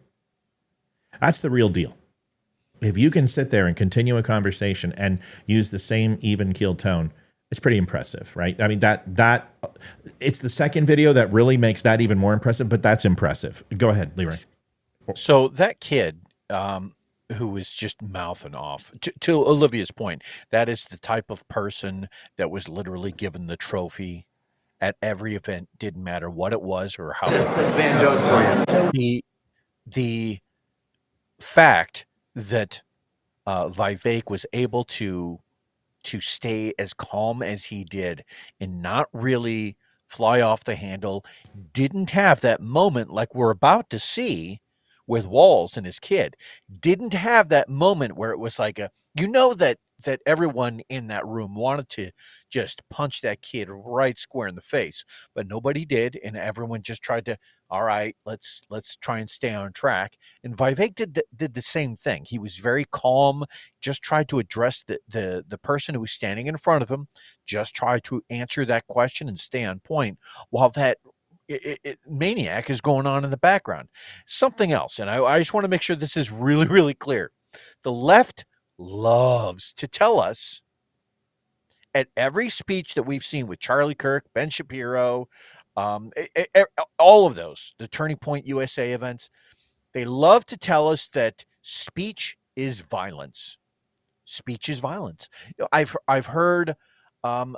that's the real deal. If you can sit there and continue a conversation and use the same even-keeled tone, it's pretty impressive, right? I mean, that it's the second video that really makes that even more impressive, but that's impressive. Go ahead, Leroy. So that kid, who was just mouthing off, to Olivia's point, that is the type of person that was literally given the trophy at every event. Didn't matter what it was or how. That's Van Jones for you. The fact that Vivek was able to stay as calm as he did and not really fly off the handle, didn't have that moment like we're about to see with Walls and his kid, didn't have that moment where it was like that everyone in that room wanted to just punch that kid right square in the face, but nobody did, and everyone just tried to, all right, let's try and stay on track. And Vivek did the same thing. He was very calm, just tried to address the person who was standing in front of him, just tried to answer that question and stay on point, while that maniac is going on in the background. Something else, and I just want to make sure this is really, really clear. The left loves to tell us at every speech that we've seen with Charlie Kirk, Ben Shapiro, all of those, the Turning Point USA events, they love to tell us that speech is violence. Speech is violence. I've heard a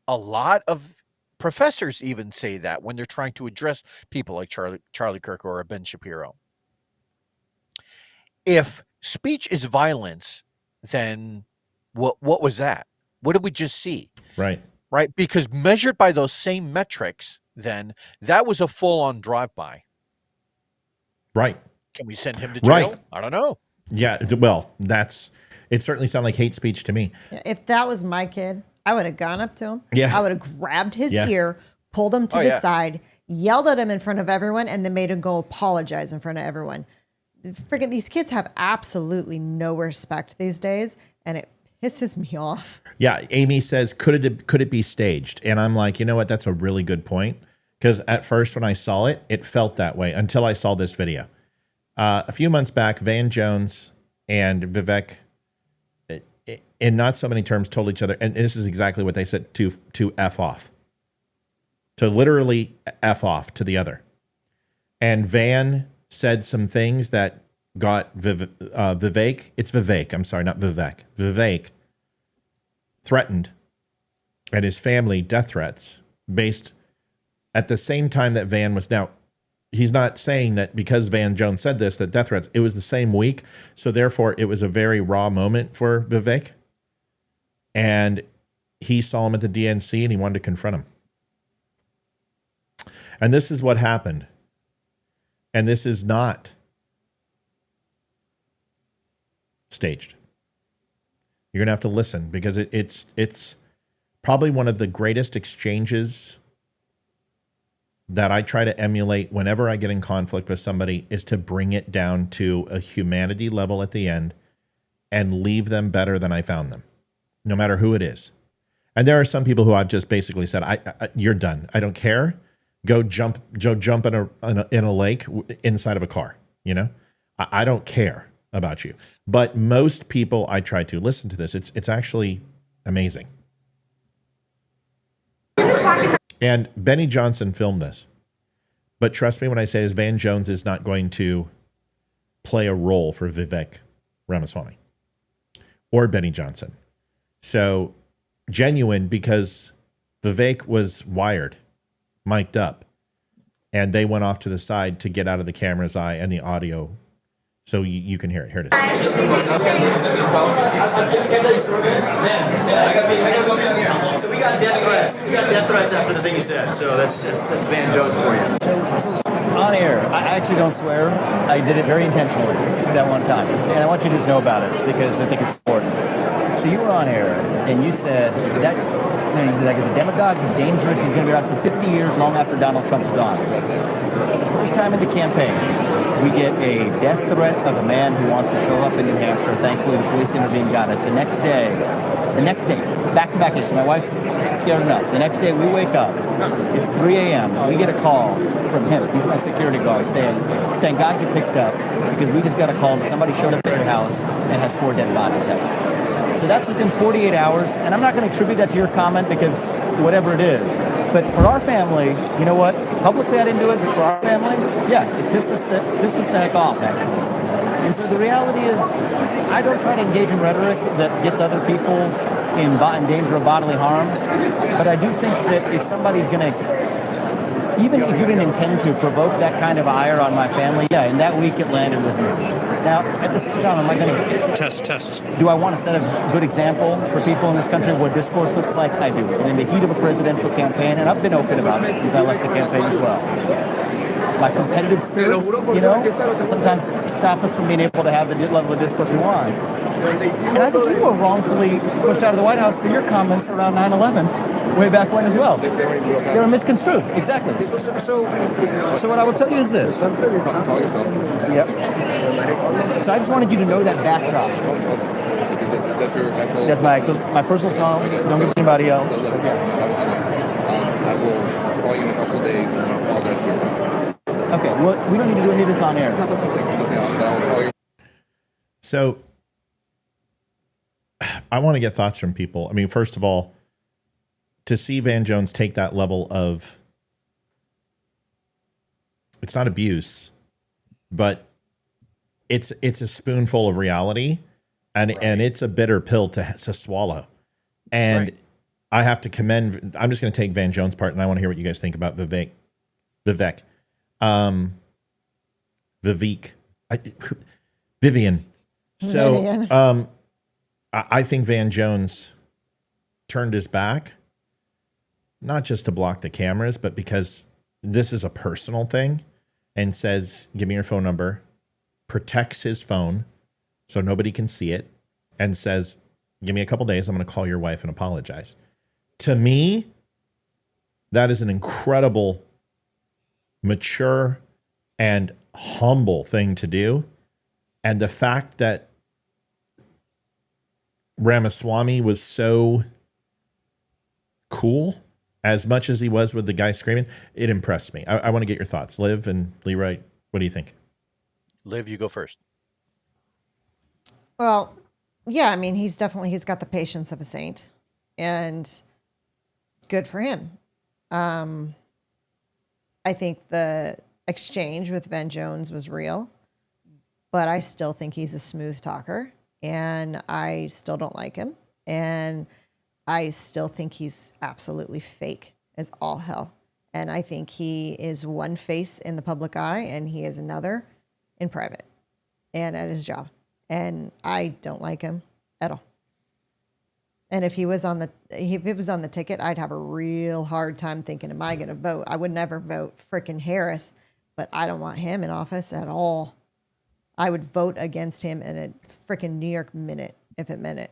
lot of professors even say that when they're trying to address people like Charlie Kirk or Ben Shapiro. If speech is violence, then what was that? What did we just see? Right. Because measured by those same metrics, then that was a full-on drive-by. Right. Can we send him to jail? Right. I don't know. Yeah, well, it certainly sounded like hate speech to me. If that was my kid, I would have gone up to him. Yeah. I would have grabbed his ear, pulled him to the side, yelled at him in front of everyone, and then made him go apologize in front of everyone. Freaking these kids have absolutely no respect these days, and it pisses me off. Yeah, Amy says, could it be staged? And I'm like, you know what? That's a really good point. Because at first when I saw it, it felt that way until I saw this video. A few months back, Van Jones and Vivek, in not so many terms, told each other, and this is exactly what they said, to F off. To literally F off to the other. And Van said some things that got Vivek, it's Vivek, I'm sorry, not Vivek. Vivek threatened, and his family death threats based at the same time that Van was. Now, he's not saying that because Van Jones said this, that death threats, it was the same week. So therefore it was a very raw moment for Vivek. And he saw him at the DNC and he wanted to confront him. And this is what happened. And this is not staged. You're going to have to listen because it's probably one of the greatest exchanges that I try to emulate whenever I get in conflict with somebody, is to bring it down to a humanity level at the end and leave them better than I found them, no matter who it is. And there are some people who I've just basically said, you're done. I don't care. Go jump in a lake inside of a car. You know, I don't care about you. But most people I try to listen to this. It's actually amazing. And Benny Johnson filmed this. But trust me when I say this, Van Jones is not going to play a role for Vivek Ramaswamy or Benny Johnson. So genuine, because Vivek was wired, mic'd up, and they went off to the side to get out of the camera's eye and the audio so you can hear it. Here it is. I gotta go down here. So we got death threats. We got death threats after the thing you said. So that's Van Jones for you. on air, I actually don't swear. I did it very intentionally that one time. And I want you to just know about it because I think it's important. So you were on air and you said that he's like, he's a demagogue, he's dangerous, he's going to be around for 50 years long after Donald Trump's gone. So the first time in the campaign, we get a death threat of a man who wants to show up in New Hampshire. Thankfully, the police intervened, got it. The next day, back-to-back days, so my wife's scared enough. The next day, we wake up, it's 3 a.m., we get a call from him. He's my security guard saying, thank God you picked up, because we just got a call that somebody showed up at their house and has 4 dead bodies out. So that's within 48 hours, and I'm not going to attribute that to your comment because whatever it is. But for our family, you know what? Publicly I didn't do it, but for our family, yeah, it pissed us the heck off, actually. And so the reality is, I don't try to engage in rhetoric that gets other people in danger of bodily harm, but I do think that if somebody's going to, even if you didn't intend to provoke that kind of ire on my family, yeah, in that week it landed with me. Now, at the same time, am I going to... Test. Do I want to set a good example for people in this country of what discourse looks like? I do. And in the heat of a presidential campaign, and I've been open about it since I left the campaign as well, my competitive spirits, sometimes stop us from being able to have the level of discourse we want. And I think you were wrongfully pushed out of the White House for your comments around 9/11, way back when as well. They were misconstrued, exactly. So what I will tell you is this. Yep. So I just wanted you to know that backdrop. That's my personal song. Don't give it to anybody else. I will call you in a couple of days and I'll apologize to you. Okay, well, we don't need to do any of this on air. So I want to get thoughts from people. I mean, first of all, to see Van Jones take that level of, it's not abuse, but it's a spoonful of reality, and it's a bitter pill to swallow. And I have to commend, I'm just going to take Van Jones' part, and I want to hear what you guys think about Vivek. Vivian. So I think Van Jones turned his back, not just to block the cameras, but because this is a personal thing, and says, give me your phone number, protects his phone so nobody can see it, and says, give me a couple days, I'm going to call your wife and apologize. To me, that is an incredible, mature, and humble thing to do. And the fact that Ramaswamy was so cool, as much as he was with the guy screaming, it impressed me. I want to get your thoughts. Liv and Leroy, what do you think? Liv, you go first. Well, yeah, I mean, he's got the patience of a saint, and good for him. I think the exchange with Van Jones was real, but I still think he's a smooth talker, and I still don't like him. And I still think he's absolutely fake as all hell. And I think he is one face in the public eye and he is another in private and at his job. And I don't like him at all. And if it was on the ticket, I'd have a real hard time thinking, am I going to vote? I would never vote frickin' Harris, but I don't want him in office at all. I would vote against him in a frickin' New York minute if it meant it.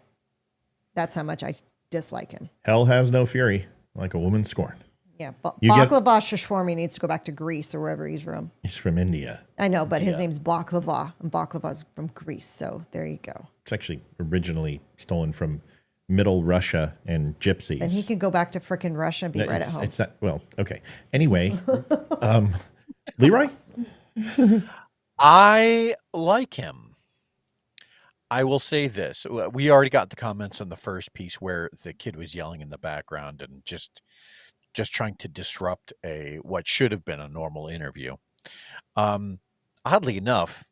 That's how much I dislike him. Hell has no fury, like a woman scorned. Yeah, Baklava Shashwarmi needs to go back to Greece or wherever he's from. He's from India. I know, but his name's Baklava, and Baklava's from Greece, so there you go. It's actually originally stolen from Middle Russia and gypsies. Then he can go back to frickin' Russia and be right at home. It's not, well, okay. Anyway, Leroy? I like him. I will say this. We already got the comments on the first piece where the kid was yelling in the background and just trying to disrupt what should have been a normal interview. Oddly enough,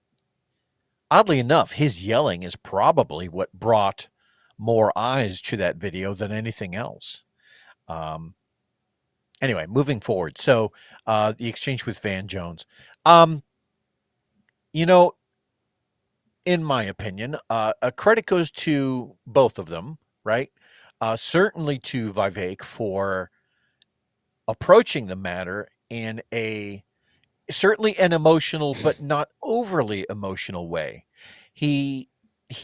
his yelling is probably what brought more eyes to that video than anything else. Anyway, moving forward. So the exchange with Van Jones. In my opinion, a credit goes to both of them, right? Certainly to Vivek for approaching the matter in a certainly an emotional, but not overly emotional way. He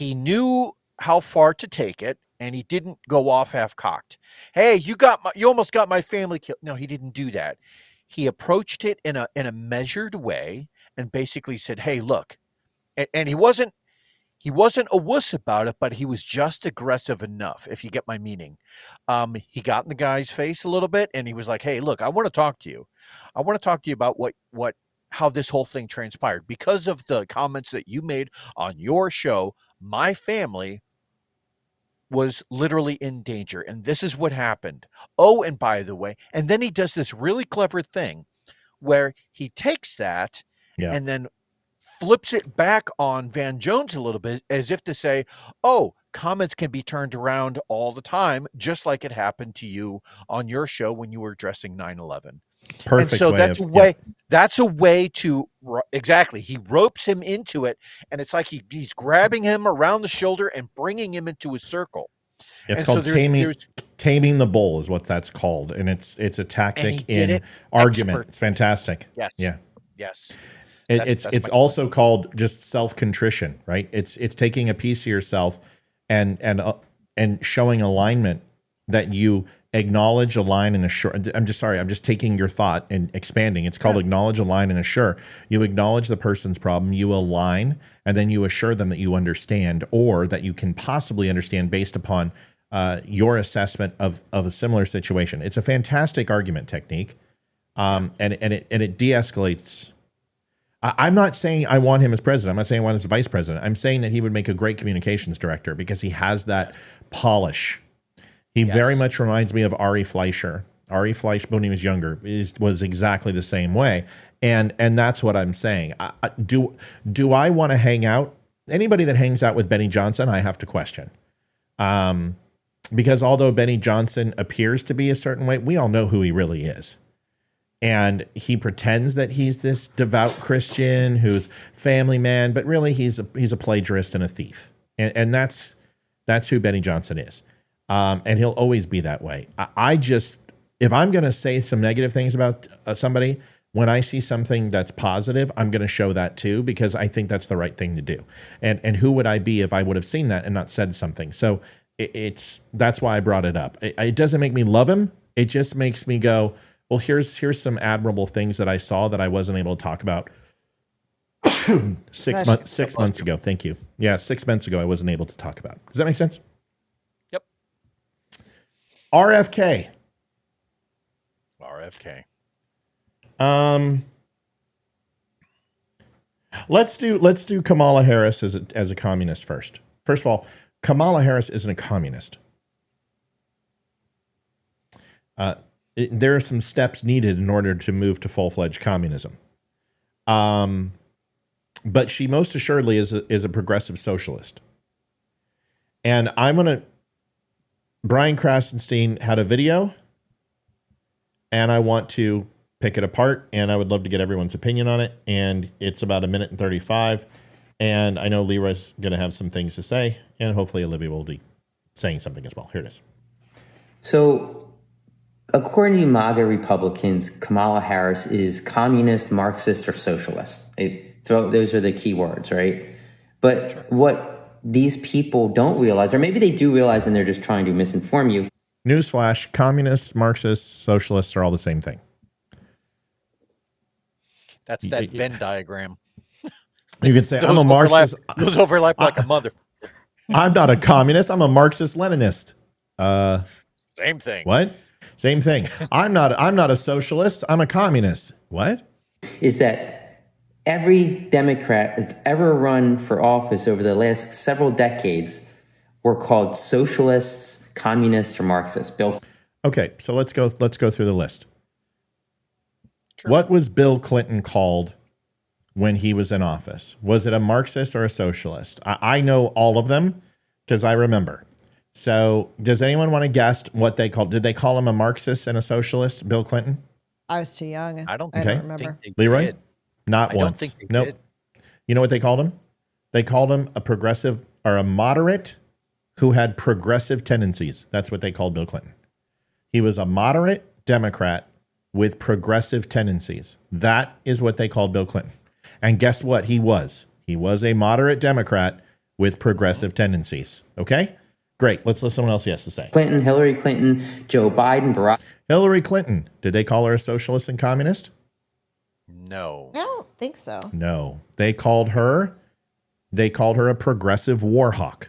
knew how far to take it, and he didn't go off half-cocked. Hey, you almost got my family killed. No, he didn't do that. He approached it in a measured way and basically said, "Hey, look," and he wasn't a wuss about it, but he was just aggressive enough, if you get my meaning. He got in the guy's face a little bit, and he was like, "Hey, look, I want to talk to you. I want to talk to you about how this whole thing transpired. Because of the comments that you made on your show, my family was literally in danger, and this is what happened. Oh, and by the way," and then he does this really clever thing where he takes that and then flips it back on Van Jones a little bit, as if to say, "Oh, comments can be turned around all the time, just like it happened to you on your show when you were addressing 9/11." Perfect. And so way that's of, a way. That's a way to exactly. He ropes him into it, and it's like he's grabbing him around the shoulder and bringing him into a circle. It's And called so taming the bull, is what that's called, and it's a tactic in argument. It's fantastic. Yes. Yeah. Yes. It's also called just self-contrition, right? It's taking a piece of yourself and showing alignment, that you acknowledge, align, and assure. I'm just taking your thought and expanding. It's called acknowledge, align, and assure. You acknowledge the person's problem, you align, and then you assure them that you understand, or that you can possibly understand based upon your assessment of a similar situation. It's a fantastic argument technique, and it de-escalates. I'm not saying I want him as president. I'm not saying I want him as vice president. I'm saying that he would make a great communications director because he has that polish. He very much reminds me of Ari Fleischer. Ari Fleischer, when he was younger, was exactly the same way. And that's what I'm saying. Do I want to hang out? Anybody that hangs out with Benny Johnson, I have to question. Because although Benny Johnson appears to be a certain way, we all know who he really is. And he pretends that he's this devout Christian who's family man, but really he's a plagiarist and a thief. And that's who Benny Johnson is. And he'll always be that way. If I'm going to say some negative things about somebody, when I see something that's positive, I'm going to show that too, because I think that's the right thing to do. And who would I be if I would have seen that and not said something? So that's why I brought it up. It doesn't make me love him. It just makes me go, well, here's some admirable things that I saw that I wasn't able to talk about 6 months ago. Thank you. Yeah, 6 months ago I wasn't able to talk about. Does that make sense? Yep. RFK. Let's do Kamala Harris as a communist first. First of all, Kamala Harris isn't a communist. There are some steps needed in order to move to full-fledged communism. But she most assuredly is a progressive socialist. And Brian Krassenstein had a video, and I want to pick it apart, and I would love to get everyone's opinion on it. And it's about 1 minute and 35. And I know Leroy's going to have some things to say, and hopefully Olivia will be saying something as well. Here it is. So, according to MAGA Republicans, Kamala Harris is communist, Marxist, or socialist. Those are the key words, right? But what these people don't realize, or maybe they do realize and they're just trying to misinform you. Newsflash, communists, Marxists, socialists are all the same thing. That's that Venn diagram. You can say, I'm a Marxist. Those overlap like a mother. I'm not a communist. I'm a Marxist-Leninist. Same thing. What? Same thing. I'm not a socialist. I'm a communist. What? Is that every Democrat that's ever run for office over the last several decades were called socialists, communists, or Marxists. Bill. Okay, so let's go through the list. Sure. What was Bill Clinton called when he was in office? Was it a Marxist or a socialist? I know all of them because I remember. So does anyone want to guess what they called? Did they call him a Marxist and a socialist, Bill Clinton? I was too young. I don't remember. Leroy? Not once. I don't think they did. You know what they called him? They called him a progressive or a moderate who had progressive tendencies. That's what they called Bill Clinton. He was a moderate Democrat with progressive tendencies. That is what they called Bill Clinton. And guess what? He was a moderate Democrat with progressive tendencies. Okay? Great. Let's listen to what else he has to say. Clinton, Hillary Clinton, Joe Biden, Barack. Hillary Clinton. Did they call her a socialist and communist? No. I don't think so. No. They called her a progressive war hawk.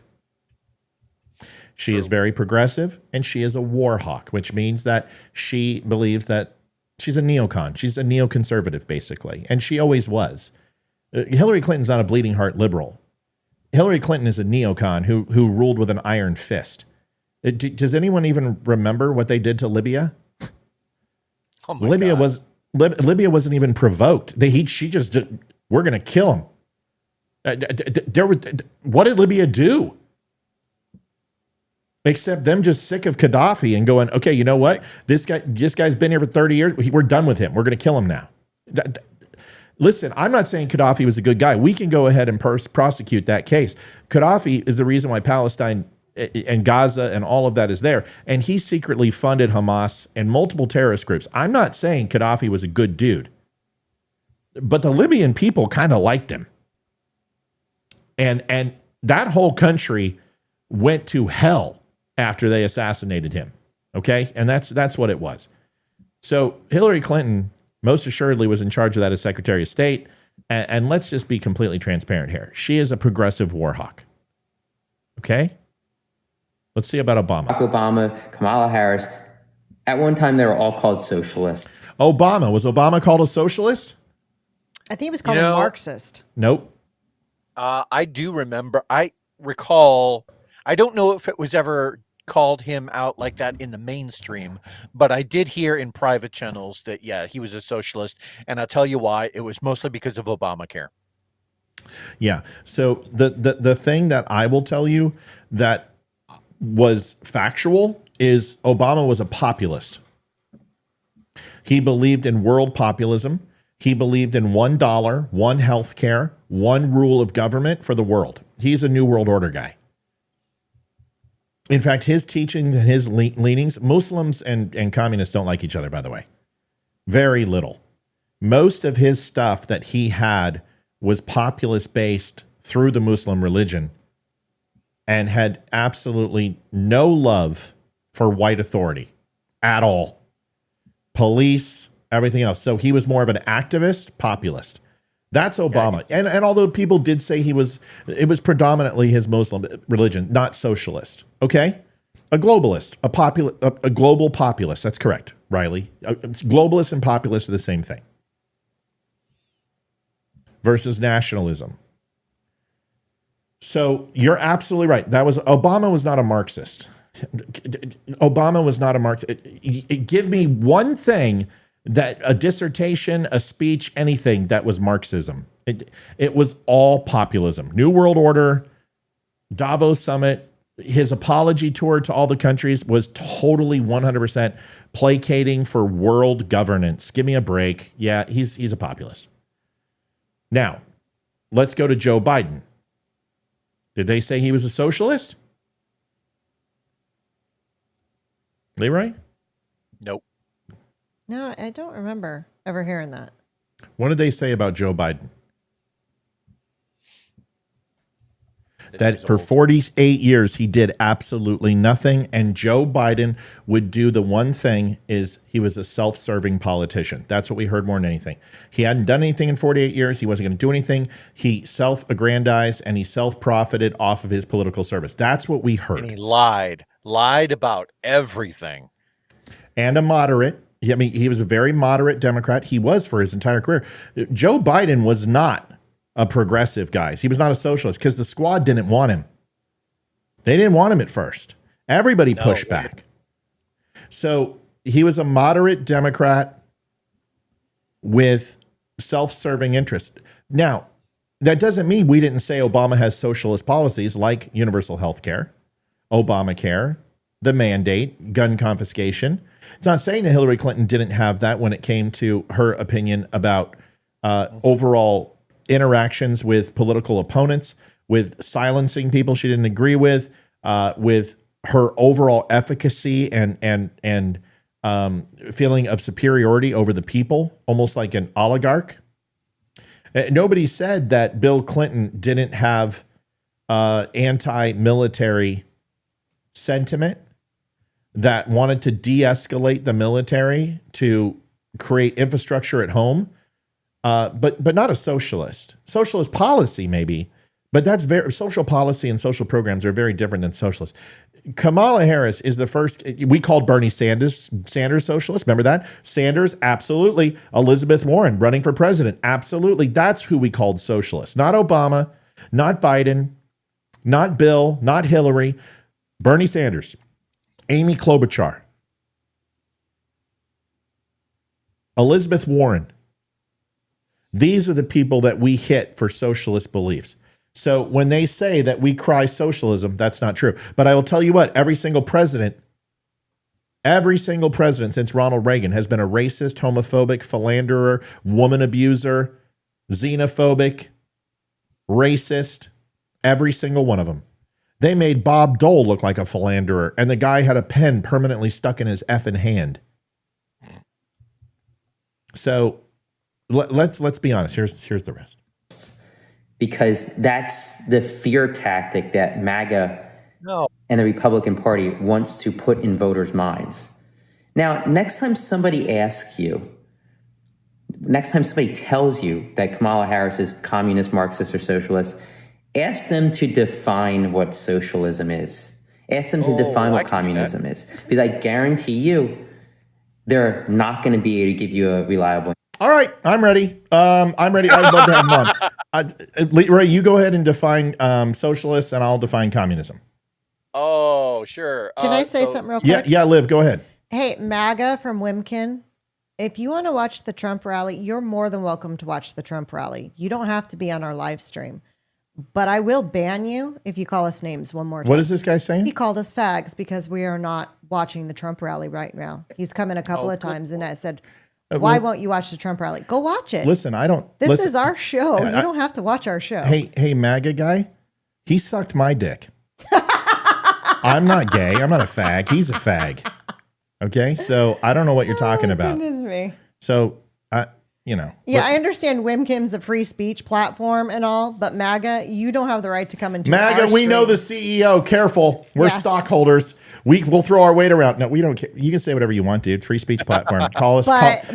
She is very progressive, and she is a war hawk, which means that she believes that she's a neocon. She's a neoconservative, basically, and she always was. Hillary Clinton's not a bleeding heart liberal. Hillary Clinton is a neocon who ruled with an iron fist. Does anyone even remember what they did to Libya? Oh my Libya God. Libya wasn't even provoked. She just we're going to kill him. What did Libya do? Except them just sick of Gaddafi and going, okay, you know what? This guy's been here for 30 years. We're done with him. We're going to kill him now. Listen, I'm not saying Gaddafi was a good guy. We can go ahead and prosecute that case. Gaddafi is the reason why Palestine and Gaza and all of that is there. And he secretly funded Hamas and multiple terrorist groups. I'm not saying Gaddafi was a good dude, but the Libyan people kind of liked him. And that whole country went to hell after they assassinated him. Okay? And that's what it was. So Hillary Clinton most assuredly was in charge of that as Secretary of State. And let's just be completely transparent here. She is a progressive war hawk. Okay? Let's see about Obama. Barack Obama, Kamala Harris. At one time, they were all called socialists. Obama. Was Obama called a socialist? I think he was called a Marxist. Nope. I do remember. I recall. I don't know if it was ever called him out like that in the mainstream, but I did hear in private channels that, yeah, he was a socialist. And I'll tell you why. It was mostly because of Obamacare. Yeah. So the thing that I will tell you that was factual is Obama was a populist. He believed in world populism. He believed in $1, one health care, one rule of government for the world. He's a New World Order guy. In fact, his teachings and his leanings, Muslims and communists don't like each other, by the way. Very little. Most of his stuff that he had was populist based through the Muslim religion and had absolutely no love for white authority at all. Police, everything else. So he was more of an activist, populist. That's Obama. And although people did say it was predominantly his Muslim religion, not socialist. Okay? A globalist, a global populist. That's correct, Riley. Globalist and populist are the same thing. Versus nationalism. So you're absolutely right. Obama was not a Marxist. Obama was not a Marxist. Give me one thing that a dissertation, a speech, anything that was Marxism. It was all populism. New World Order, Davos Summit, his apology tour to all the countries was totally 100% placating for world governance. Give me a break. Yeah, he's a populist. Now, let's go to Joe Biden. Did they say he was a socialist? Leroy? Nope. No, I don't remember ever hearing that. What did they say about Joe Biden? That for 48 years, he did absolutely nothing. And Joe Biden would do the one thing is he was a self-serving politician. That's what we heard more than anything. He hadn't done anything in 48 years. He wasn't going to do anything. He self-aggrandized and he self-profited off of his political service. That's what we heard. And he lied about everything. And a moderate. I mean, he was a very moderate Democrat. He was for his entire career. Joe Biden was not a progressive, guys. He was not a socialist because the squad didn't want him. They didn't want him at first. Everybody pushed back. So he was a moderate Democrat with self-serving interests. Now, that doesn't mean we didn't say Obama has socialist policies like universal health care, Obamacare, the mandate, gun confiscation. It's not saying that Hillary Clinton didn't have that when it came to her opinion about overall interactions with political opponents, with silencing people she didn't agree with her overall efficacy and feeling of superiority over the people, almost like an oligarch. Nobody said that Bill Clinton didn't have anti-military sentiment, that wanted to de-escalate the military to create infrastructure at home, but not a socialist. Socialist policy, maybe, but that's very social policy and social programs are very different than socialist. Kamala Harris is the first. We called Bernie Sanders socialist. Remember that? Sanders, absolutely. Elizabeth Warren running for president, absolutely. That's who we called socialist. Not Obama, not Biden, not Bill, not Hillary. Bernie Sanders, Amy Klobuchar, Elizabeth Warren. These are the people that we hit for socialist beliefs. So when they say that we cry socialism, that's not true. But I will tell you what, every single president since Ronald Reagan has been a racist, homophobic, philanderer, woman abuser, xenophobic, racist, every single one of them. They made Bob Dole look like a philanderer, and the guy had a pen permanently stuck in his effing hand. So let's be honest. Here's the rest. Because that's the fear tactic that MAGA and the Republican Party wants to put in voters' minds. Now, next time somebody tells you that Kamala Harris is communist, Marxist, or socialist, ask them to define what socialism is. Ask them to define what communism is. Because I guarantee you, they're not going to be able to give you a reliable. All right, I'm ready. I'm ready. I'd love to have him on. Ray, you go ahead and define socialist, and I'll define communism. Oh, sure. Can I say something real quick? Yeah, Liv, go ahead. Hey, MAGA from Wimkin, if you want to watch the Trump rally, you're more than welcome to watch the Trump rally. You don't have to be on our live stream. But I will ban you if you call us names one more time. What is this guy saying? He called us fags because we are not watching the Trump rally right now. He's come in a couple of times and I said, why won't you watch the Trump rally? Go watch it. Listen, This is our show. You don't have to watch our show. Hey, MAGA guy, he sucked my dick. I'm not gay. I'm not a fag. He's a fag. Okay, so I don't know what you're talking about. Goodness me. So, Yeah, I understand Wimkin's a free speech platform and all, but MAGA, you don't have the right to come into MAGA, we know the CEO. Careful. We're stockholders. We'll throw our weight around. No, we don't care. You can say whatever you want, dude. Free speech platform. Call us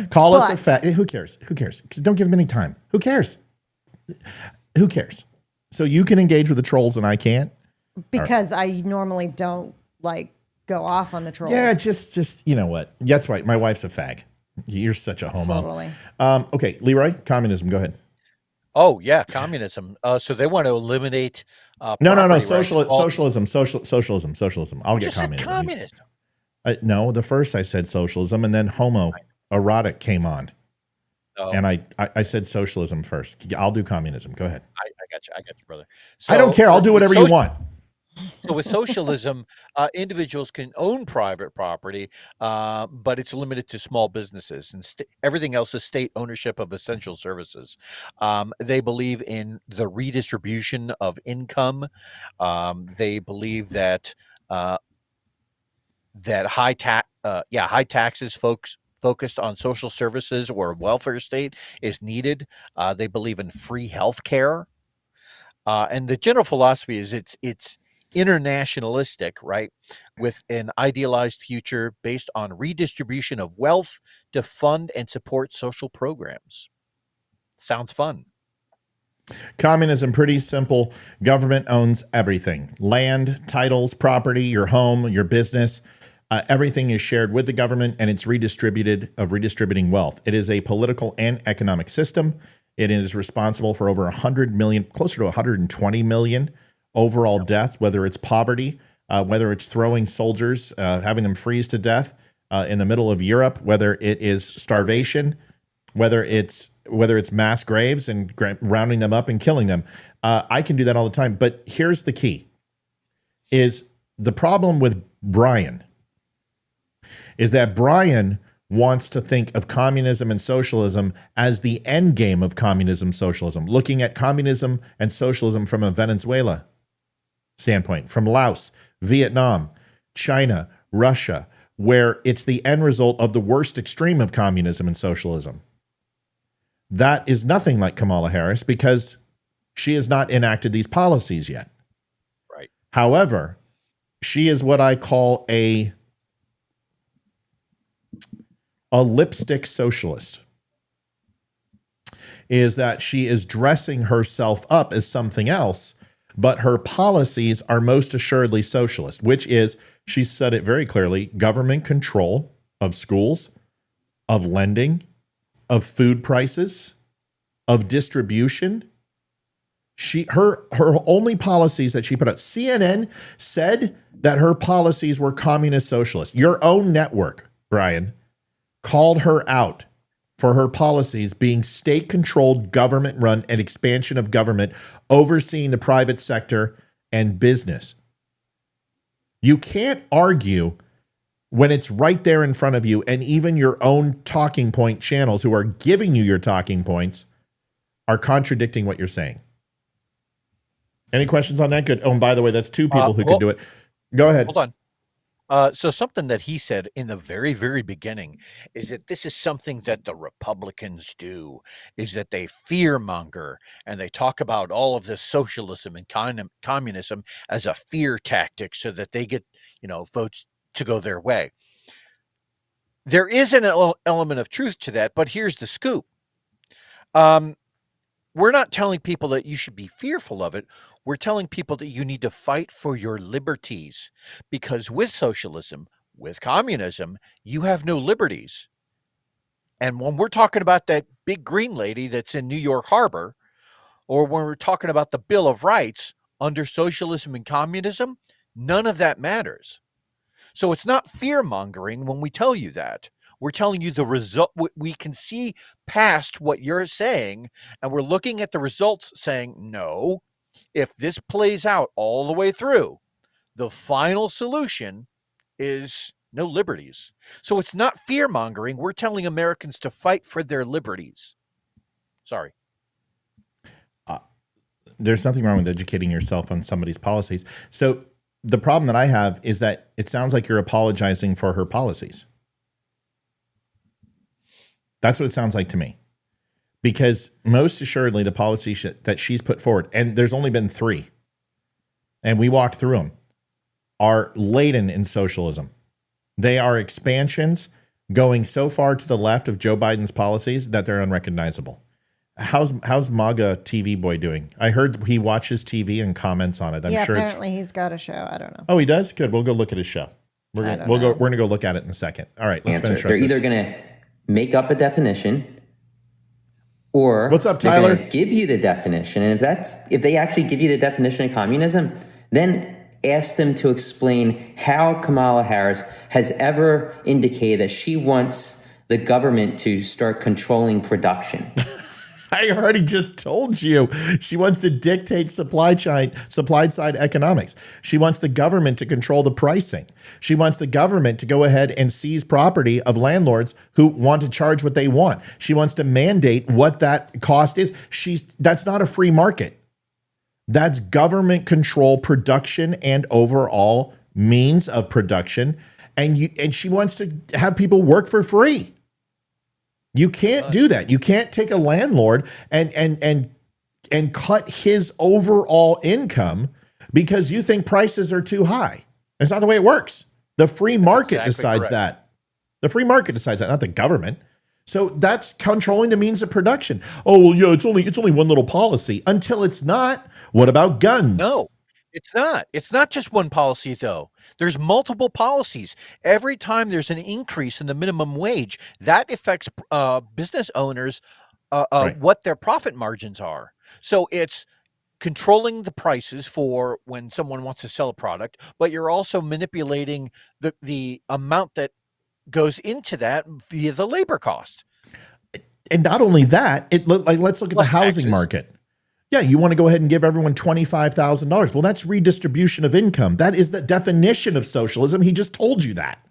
call us a fat. Who cares? Who cares? Don't give them any time. Who cares? Who cares? So you can engage with the trolls and I can't? Because I normally don't go off on the trolls. Yeah, just you know what? That's right. My wife's a fag. You're such a homo. Totally. Okay, Leroy, communism. Go ahead. Oh yeah, communism. So they want to eliminate. No. Socialism. I'll get communism. Communism. No, the first I said socialism, and then homoerotic came on, and I said socialism first. I'll do communism. Go ahead. I got you, brother. So I don't care. I'll do whatever you want. So with socialism, individuals can own private property, but it's limited to small businesses, and everything else is state ownership of essential services. They believe in the redistribution of income. They believe that high taxes, focused on social services or welfare state is needed. They believe in free health care, and the general philosophy is it's internationalistic, right? With an idealized future based on redistribution of wealth to fund and support social programs. Sounds fun. Communism, pretty simple. Government owns everything. Land, titles, property, your home, your business. Everything is shared with the government and it's redistributing wealth. It is a political and economic system. It is responsible for over 100 million, closer to 120 million overall death, whether it's poverty, whether it's throwing soldiers, having them freeze to death in the middle of Europe, whether it is starvation, whether it's mass graves and rounding them up and killing them. I can do that all the time. But here's the key, is the problem with Brian is that Brian wants to think of communism and socialism as the end game of communism, socialism, looking at communism and socialism from a Venezuela standpoint, from Laos, Vietnam, China, Russia, where it's the end result of the worst extreme of communism and socialism. That is nothing like Kamala Harris because she has not enacted these policies yet. Right. However, she is what I call a lipstick socialist. Is that she is dressing herself up as something else, but her policies are most assuredly socialist, which is, she said it very clearly, government control of schools, of lending, of food prices, of distribution. Her only policies that she put out, CNN said that her policies were communist socialist. Your own network, Brian, called her out for her policies being state-controlled, government-run, and expansion of government overseeing the private sector and business. You can't argue when it's right there in front of you, and even your own talking point channels who are giving you your talking points are contradicting what you're saying. Any questions on that? Good. Oh, and by the way, that's two people who could do it. Go ahead. Hold on. So something that he said in the very, very beginning is that this is something that the Republicans do, is that they fearmonger and they talk about all of this socialism and communism as a fear tactic so that they get, votes to go their way. There is an element of truth to that, but here's the scoop. We're not telling people that you should be fearful of it. We're telling people that you need to fight for your liberties, because with socialism, with communism, you have no liberties. And when we're talking about that big green lady that's in New York Harbor, or when we're talking about the Bill of Rights under socialism and communism, none of that matters. So it's not fear-mongering when we tell you that. We're telling you the result. We can see past what you're saying, and we're looking at the results saying, no, if this plays out all the way through, the final solution is no liberties. So it's not fear-mongering. We're telling Americans to fight for their liberties. Sorry. There's nothing wrong with educating yourself on somebody's policies. So the problem that I have is that it sounds like you're apologizing for her policies. That's what it sounds like to me. Because most assuredly, the policy that she's put forward, and there's only been 3, and we walked through them, are laden in socialism. They are expansions going so far to the left of Joe Biden's policies that they're unrecognizable. How's MAGA TV boy doing? I heard he watches TV and comments on it. I'm sure apparently he's got a show. I don't know. Oh, he does? Good. We'll go look at his show. We're gonna go look at it in a second. All right, let's finish. They're either gonna make up a definition, or what's up, Tyler? Give you the definition, and if they actually give you the definition of communism, then ask them to explain how Kamala Harris has ever indicated that she wants the government to start controlling production. I already just told you. She wants to dictate supply side economics. She wants the government to control the pricing. She wants the government to go ahead and seize property of landlords who want to charge what they want. She wants to mandate what that cost is. That's not a free market. That's government control production and overall means of production. And she wants to have people work for free. You can't do that. You can't take a landlord and cut his overall income because you think prices are too high. That's not the way it works. The free market decides that. The free market decides that, not the government. So that's controlling the means of production. Oh, well, yeah, it's only one little policy until it's not. What about guns? No, it's not. It's not just one policy, though. There's multiple policies. Every time there's an increase in the minimum wage, that affects business owners, right, what their profit margins are. So it's controlling the prices for when someone wants to sell a product, but you're also manipulating the amount that goes into that via the labor cost. And not only that, let's look at the housing taxes. Market. Yeah, you want to go ahead and give everyone $25,000. Well, that's redistribution of income. That is the definition of socialism. He just told you that.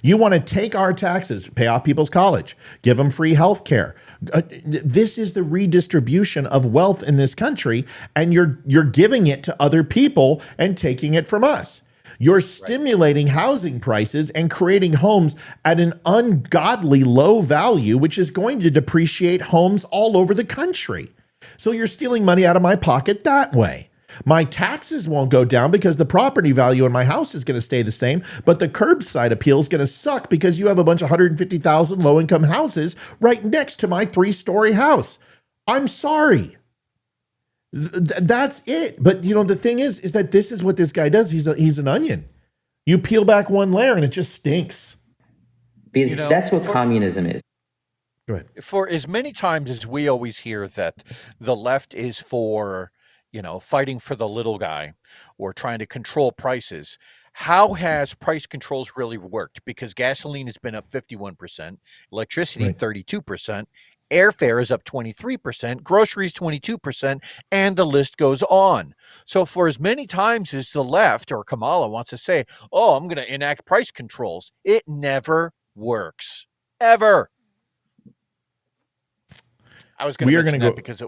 You want to take our taxes, pay off people's college, give them free health care. This is the redistribution of wealth in this country, and you're giving it to other people and taking it from us. You're stimulating housing prices and creating homes at an ungodly low value, which is going to depreciate homes all over the country. So you're stealing money out of my pocket that way. My taxes won't go down because the property value in my house is going to stay the same, but the curbside appeal is going to suck because you have a bunch of 150,000 low-income houses right next to my 3-story house. I'm sorry. That's it. But the thing is that this is what this guy does. He's an onion. You peel back one layer and it just stinks. Because that's what communism is. Go ahead. For as many times as we always hear that the left is for, fighting for the little guy or trying to control prices, how has price controls really worked? Because gasoline has been up 51%, electricity 32%, airfare is up 23%, groceries 22%, and the list goes on. So for as many times as the left or Kamala wants to say, oh, I'm going to enact price controls, it never works. Ever. I was going to mention that because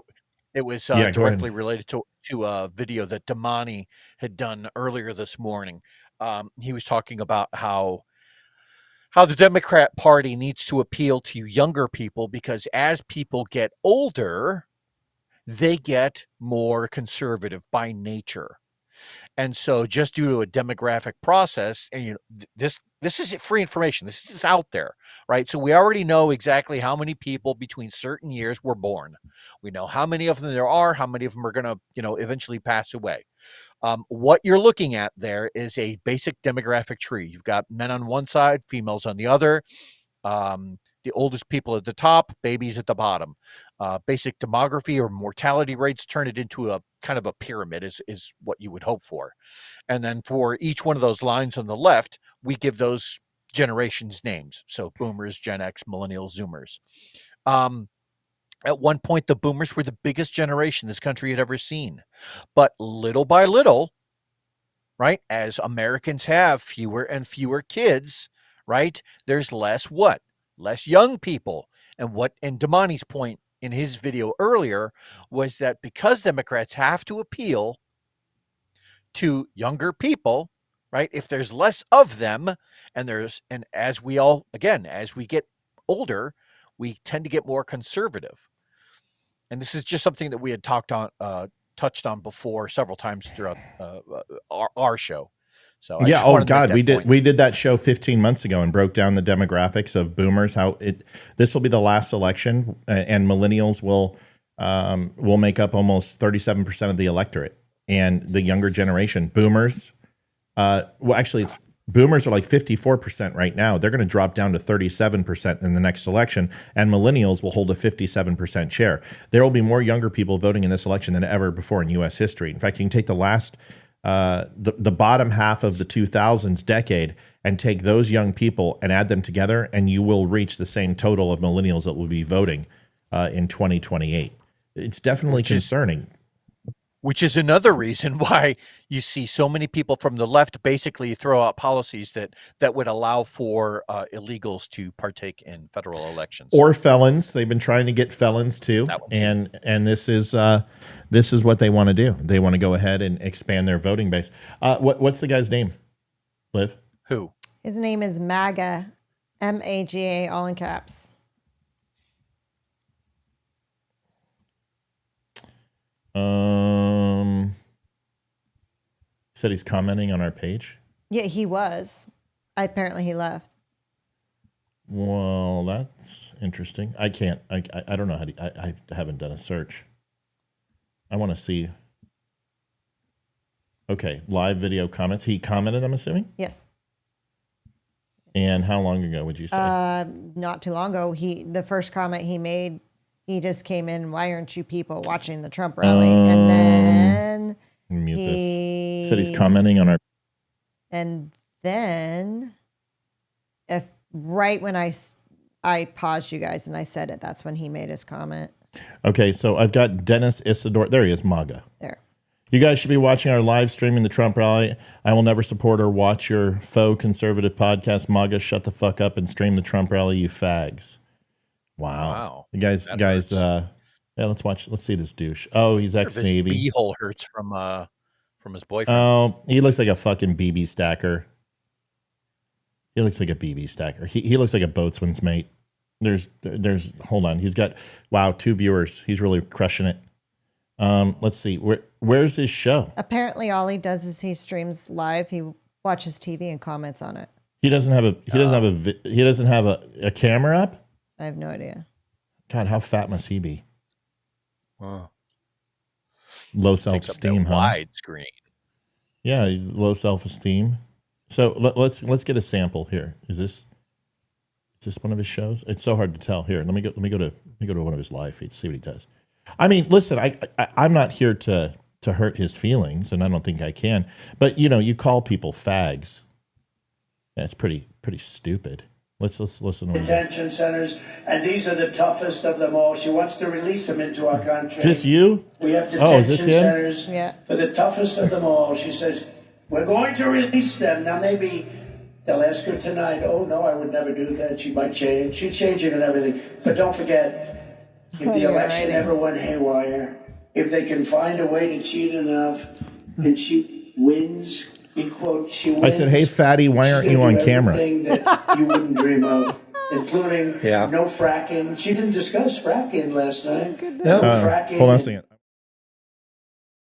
it was directly related to a video that Damani had done earlier this morning. He was talking about how the Democrat Party needs to appeal to younger people because as people get older, they get more conservative by nature. And so just due to a demographic process, and this is free information. This is out there, right? So we already know exactly how many people between certain years were born. We know how many of them there are, how many of them are going to, eventually pass away. What you're looking at there is a basic demographic tree. You've got men on one side, females on the other. The oldest people at the top, babies at the bottom. Basic demography or mortality rates turn it into a kind of a pyramid is what you would hope for. And then for each one of those lines on the left, we give those generations names. So boomers, Gen X, millennials, Zoomers. At one point, the boomers were the biggest generation this country had ever seen. But little by little, right, as Americans have fewer and fewer kids, right, there's less what? Less young people. And Damani's point in his video earlier was that because Democrats have to appeal to younger people, right, if there's less of them, and as we get older, we tend to get more conservative. And this is just something that we had touched on before several times throughout our show. So we did that show 15 months ago and broke down the demographics of boomers. This will be the last election, and millennials will make up almost 37% of the electorate, and the younger generation, boomers. Boomers are like 54% right now. They're going to drop down to 37% in the next election, and millennials will hold a 57% share. There will be more younger people voting in this election than ever before in U.S. history. In fact, you can take the last. The bottom half of the 2000s decade and take those young people and add them together, and you will reach the same total of millennials that will be voting in 2028. It's definitely concerning. Which is another reason why you see so many people from the left basically throw out policies that would allow for illegals to partake in federal elections or felons. They've been trying to get felons too, and this is what they want to do. They want to go ahead and expand their voting base. What's the guy's name? Liv? Who? His name is MAGA, MAGA, all in caps. Said he's commenting on our page. Yeah, he was. Apparently he left. Well, that's interesting. I don't know how to, I haven't done a search. I want to see. Okay, live video comments. He commented, I'm assuming? Yes. And how long ago would you say? Not too long ago. The first comment he made, he just came in, why aren't you people watching the Trump rally? And then mute this. Said he's commenting on our. And then right when I paused you guys and I said it, that's when he made his comment. Okay, so I've got Dennis Isidore. There he is, MAGA. There. You guys should be watching our live streaming the Trump rally. I will never support or watch your faux conservative podcast, MAGA. Shut the fuck up and stream the Trump rally, you fags. Wow. You guys, let's watch. Let's see this douche. Oh, he's ex-Navy. Beehole hurts from from his boyfriend. Oh, he looks like a fucking BB stacker. He looks like a BB stacker. He looks like a boatswain's mate. There's hold on. He's got 2 viewers. He's really crushing it. Let's see. Where's his show? Apparently all he does is he streams live. He watches TV and comments on it. He doesn't have a camera up? I have no idea. God, how fat must he be? Wow. Low self-esteem, huh? Widescreen. Yeah, low self-esteem. So let's get a sample here. Is this one of his shows? It's so hard to tell. Here, let me go to one of his live feeds, see what he does. I mean, listen, I'm not here to hurt his feelings, and I don't think I can. But you call people fags. That's pretty stupid. Let's listen to him. Detention centers, and these are the toughest of them all. She wants to release them into our country. Just you? We have detention centers Yeah. for the toughest of them all. She says, we're going to release them. Now maybe they'll ask her tonight, oh no, I would never do that. She might change. She's changing and everything. But don't forget, if the election ever went haywire, if they can find a way to cheat enough and she wins, in quote, she wins. I said, hey, fatty, why aren't you on camera? Everything that you wouldn't dream of, including no fracking. She didn't discuss fracking last night. No fracking. Hold on a second.